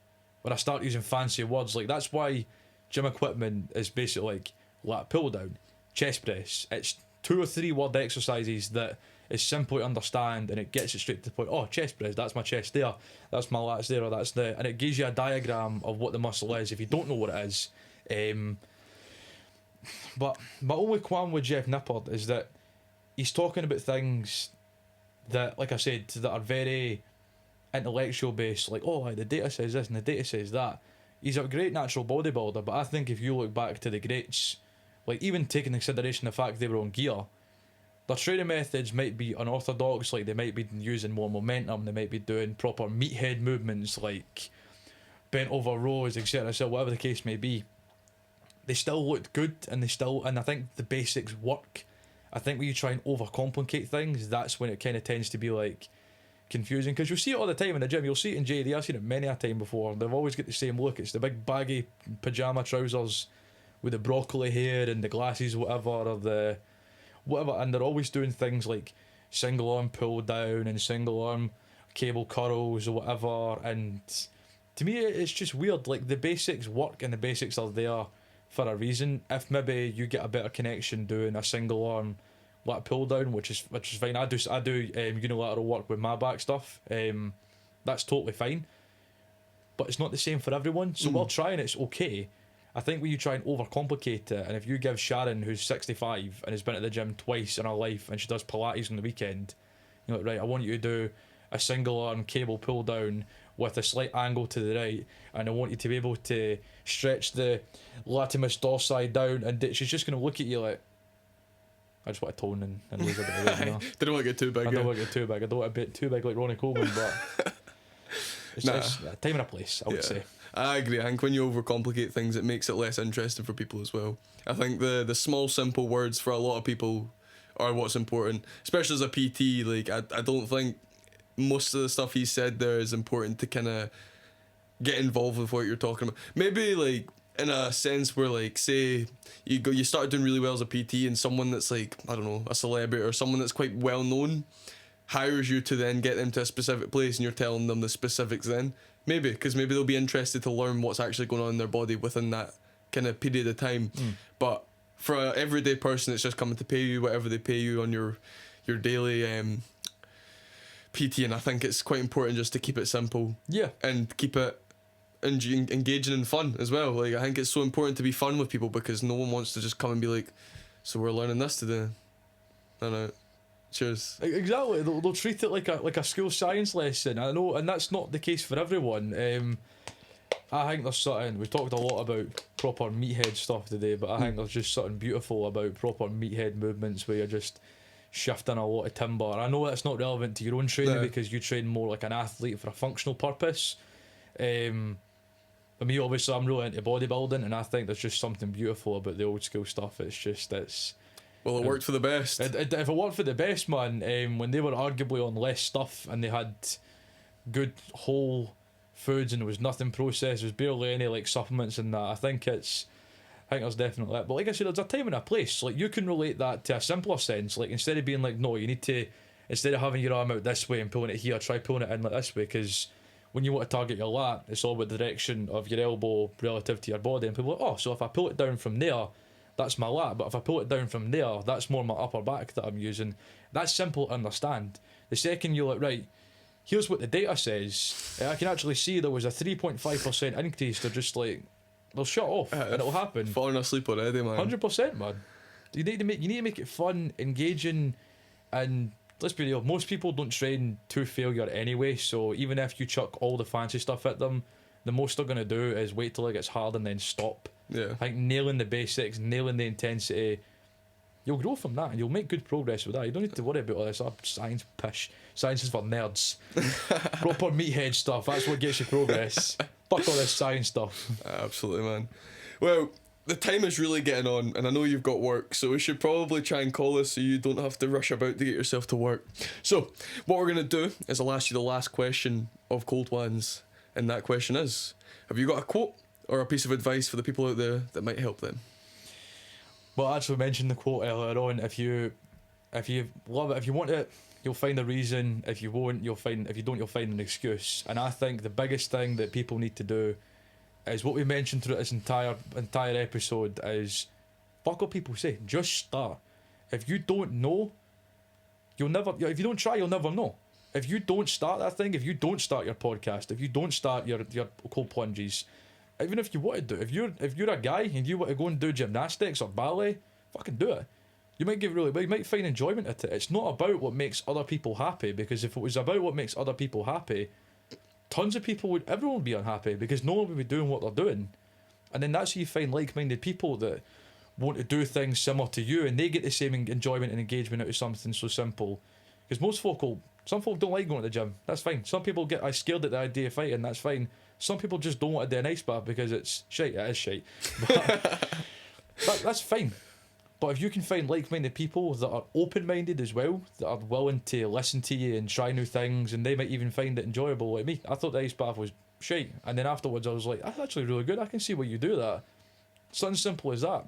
when I start using fancy words, like that's why gym equipment is basically like lat pull down, chest press. It's 2 or 3 word exercises that is simple to understand, and it gets it straight to the point. Oh, chest press, that's my chest there, that's my lats there, or that's the, and it gives you a diagram of what the muscle is if you don't know what it is. But my only qualm with Jeff Nippard is that he's talking about things that, like I said, that are very intellectual based, like, oh, like the data says this and the data says that. He's a great natural bodybuilder, but I think if you look back to the greats, like even taking into consideration the fact they were on gear, their training methods might be unorthodox, like they might be using more momentum, they might be doing proper meathead movements like bent over rows, etc. So whatever the case may be, they still looked good, and I think the basics work. I think when you try and overcomplicate things, that's when it kind of tends to be like confusing, because you'll see it all the time in the gym. You'll see it in JD. I've seen it many a time before. They've always got the same look. It's the big baggy pajama trousers with the broccoli hair and the glasses, whatever, or the whatever, and they're always doing things like single arm pull down and single arm cable curls or whatever. And to me, it's just weird. Like the basics work and the basics are there for a reason. If maybe you get a better connection doing a single arm lat pull down, which is fine. I do unilateral work with my back stuff. That's totally fine, but it's not the same for everyone. So while trying it's okay, I think when you try and overcomplicate it, and if you give Sharon, who's 65 and has been at the gym twice in her life, and she does Pilates on the weekend, you're like, right, I want you to do a single arm cable pull down with a slight angle to the right, and I want you to be able to stretch the latimus dorsi down, and she's just going to look at you like, I just want to tone and lose a bit of weight, you know? Didn't want to get too big. I don't want to get too big. I don't want to be too big like Ronnie Coleman, but it's just time and a place, I would say. I agree. I think when you overcomplicate things, it makes it less interesting for people as well. I think the small, simple words for a lot of people are what's important, especially as a PT. Like, I don't think most of the stuff he said there is important to kind of get involved with what you're talking about. Maybe, like, in a sense where, like, say you start doing really well as a PT, and someone that's like, I don't know, a celebrity or someone that's quite well known hires you to then get them to a specific place, and you're telling them the specifics then. Maybe, because maybe they'll be interested to learn what's actually going on in their body within that kind of period of time. But for an everyday person, it's just coming to pay you whatever they pay you on your daily PT, and I think it's quite important just to keep it simple. Yeah. And keep it engaging and fun as well. Like, I think it's so important to be fun with people, because no one wants to just come and be like, so we're learning this today. I don't know. Cheers. Exactly. They'll treat it like a school science lesson. I know, and that's not the case for everyone. I think there's something, we've talked a lot about proper meathead stuff today, but I think there's just something beautiful about proper meathead movements where you're just shifting a lot of timber. I know that's not relevant to your own training because you train more like an athlete for a functional purpose. For me, obviously, I'm really into bodybuilding, and I think there's just something beautiful about the old school stuff. Well, it worked for the best. If it worked for the best, man, when they were arguably on less stuff and they had good whole foods and there was nothing processed, there was barely any like supplements and that, I think there's definitely that. But like I said, there's a time and a place. Like, you can relate that to a simpler sense. Like, instead of being like, no, you need to, instead of having your arm out this way and pulling it here, try pulling it in like this way, because when you want to target your lat, it's all about the direction of your elbow relative to your body, and people are like, oh, so if I pull it down from there, that's my lat, but if I pull it down from there, that's more my upper back that I'm using. That's simple to understand. The second you're like, right, here's what the data says, I can actually see there was a 3.5% increase, they're just like, they'll shut off and it'll happen. Falling asleep already, man. 100%, man. You need to make it fun, engaging, and let's be real, most people don't train to failure anyway, so even if you chuck all the fancy stuff at them, the most they're going to do is wait till it gets hard and then stop. Yeah. I think nailing the basics, nailing the intensity, you'll grow from that and you'll make good progress with that. You don't need to worry about all this science pish. Science is for nerds. Proper meathead stuff, that's what gets you progress. Fuck all this science stuff. Absolutely, man. Well, the time is really getting on, and I know you've got work, so we should probably try and call this so you don't have to rush about to get yourself to work. So, what we're going to do is I'll ask you the last question of Cold Wans, And that question is, have you got a quote or a piece of advice for the people out there that might help them? Well, I actually mentioned the quote earlier on. If you love it, if you want it, you'll find a reason. If you won't, you'll find. If you don't, you'll find an excuse. And I think the biggest thing that people need to do is what we mentioned throughout this entire episode is fuck what people say. Just start. If you don't know, you'll never. If you don't try, you'll never know. If you don't start that thing, if you don't start your podcast, if you don't start your cold plunges, even if you want to do it, if you're a guy and you want to go and do gymnastics or ballet, fucking do it. You might you might find enjoyment at it. It's not about what makes other people happy, because if it was about what makes other people happy, everyone would be unhappy, because no one would be doing what they're doing. And then that's how you find like-minded people that want to do things similar to you, and they get the same enjoyment and engagement out of something so simple. Because some folk don't like going to the gym. That's fine. Some people get scared at the idea of fighting. That's fine. Some people just don't want to do an ice bath because it's shite. It is shite. But that's fine. But if you can find like-minded people that are open-minded as well, that are willing to listen to you and try new things, and they might even find it enjoyable, like me. I thought the ice bath was shite, and then afterwards I was like, that's actually really good. I can see why you do that. Something simple as that.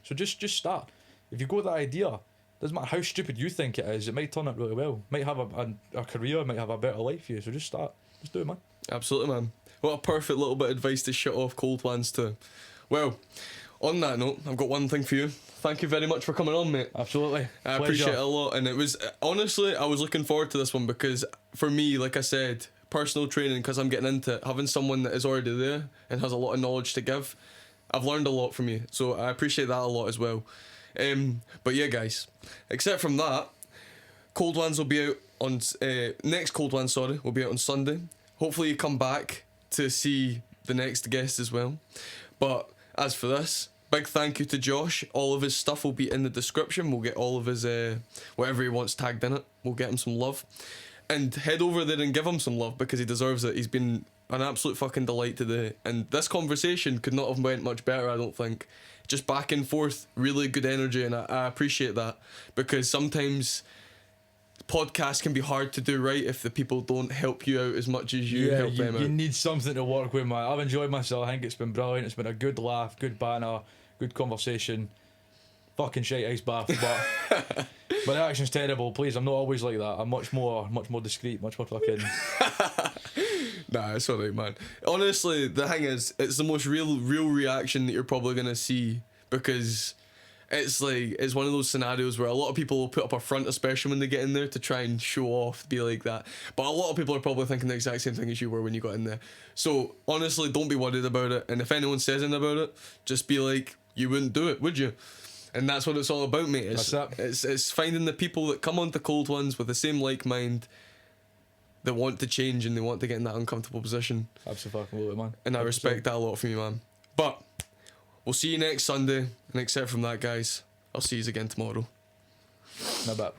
So just start. If you go with that idea, doesn't matter how stupid you think it is, it might turn out really well. Might have a career, might have a better life for you. So just start. Just do it, man. Absolutely, man. What a perfect little bit of advice to shut off Cold Wans to. Well, on that note, I've got one thing for you. Thank you very much for coming on, mate. Absolutely. I appreciate it a lot. And it was, honestly, I was looking forward to this one because for me, like I said, personal training, because I'm getting into it, having someone that is already there and has a lot of knowledge to give, I've learned a lot from you. So I appreciate that a lot as well. But yeah, guys, except from that, Cold Wans will be out on next Cold Wans, will be out on Sunday. Hopefully you come back to see the next guest as well. But as for this, big thank you to Josh. All of his stuff will be in the description. We'll get all of his whatever he wants tagged in it. We'll get him some love, and head over there and give him some love because he deserves it. He's been an absolute fucking delight today, and this conversation could not have went much better, I don't think. Just back and forth, really good energy, and I appreciate that, because sometimes podcasts can be hard to do right if the people don't help you out as much as you help them out. You need something to work with, man. I've enjoyed myself. I think it's been brilliant. It's been a good laugh, good banter, good conversation. Fucking shite ice bath, but my reaction's terrible. Please, I'm not always like that. I'm much more discreet, much more fucking. Nah, it's alright, man. Honestly, the thing is, it's the most real reaction that you're probably gonna see, because it's one of those scenarios where a lot of people will put up a front, especially when they get in there, to try and show off, be like that. But a lot of people are probably thinking the exact same thing as you were when you got in there. So honestly, don't be worried about it. And if anyone says anything about it, just be like, you wouldn't do it, would you? And that's what it's all about, mate. It's finding the people that come onto Cold Wans with the same like mind, that want to change and they want to get in that uncomfortable position. Absolutely, man. And I respect that a lot from you, man. But we'll see you next Sunday. And except from that, guys, I'll see you again tomorrow. No bet.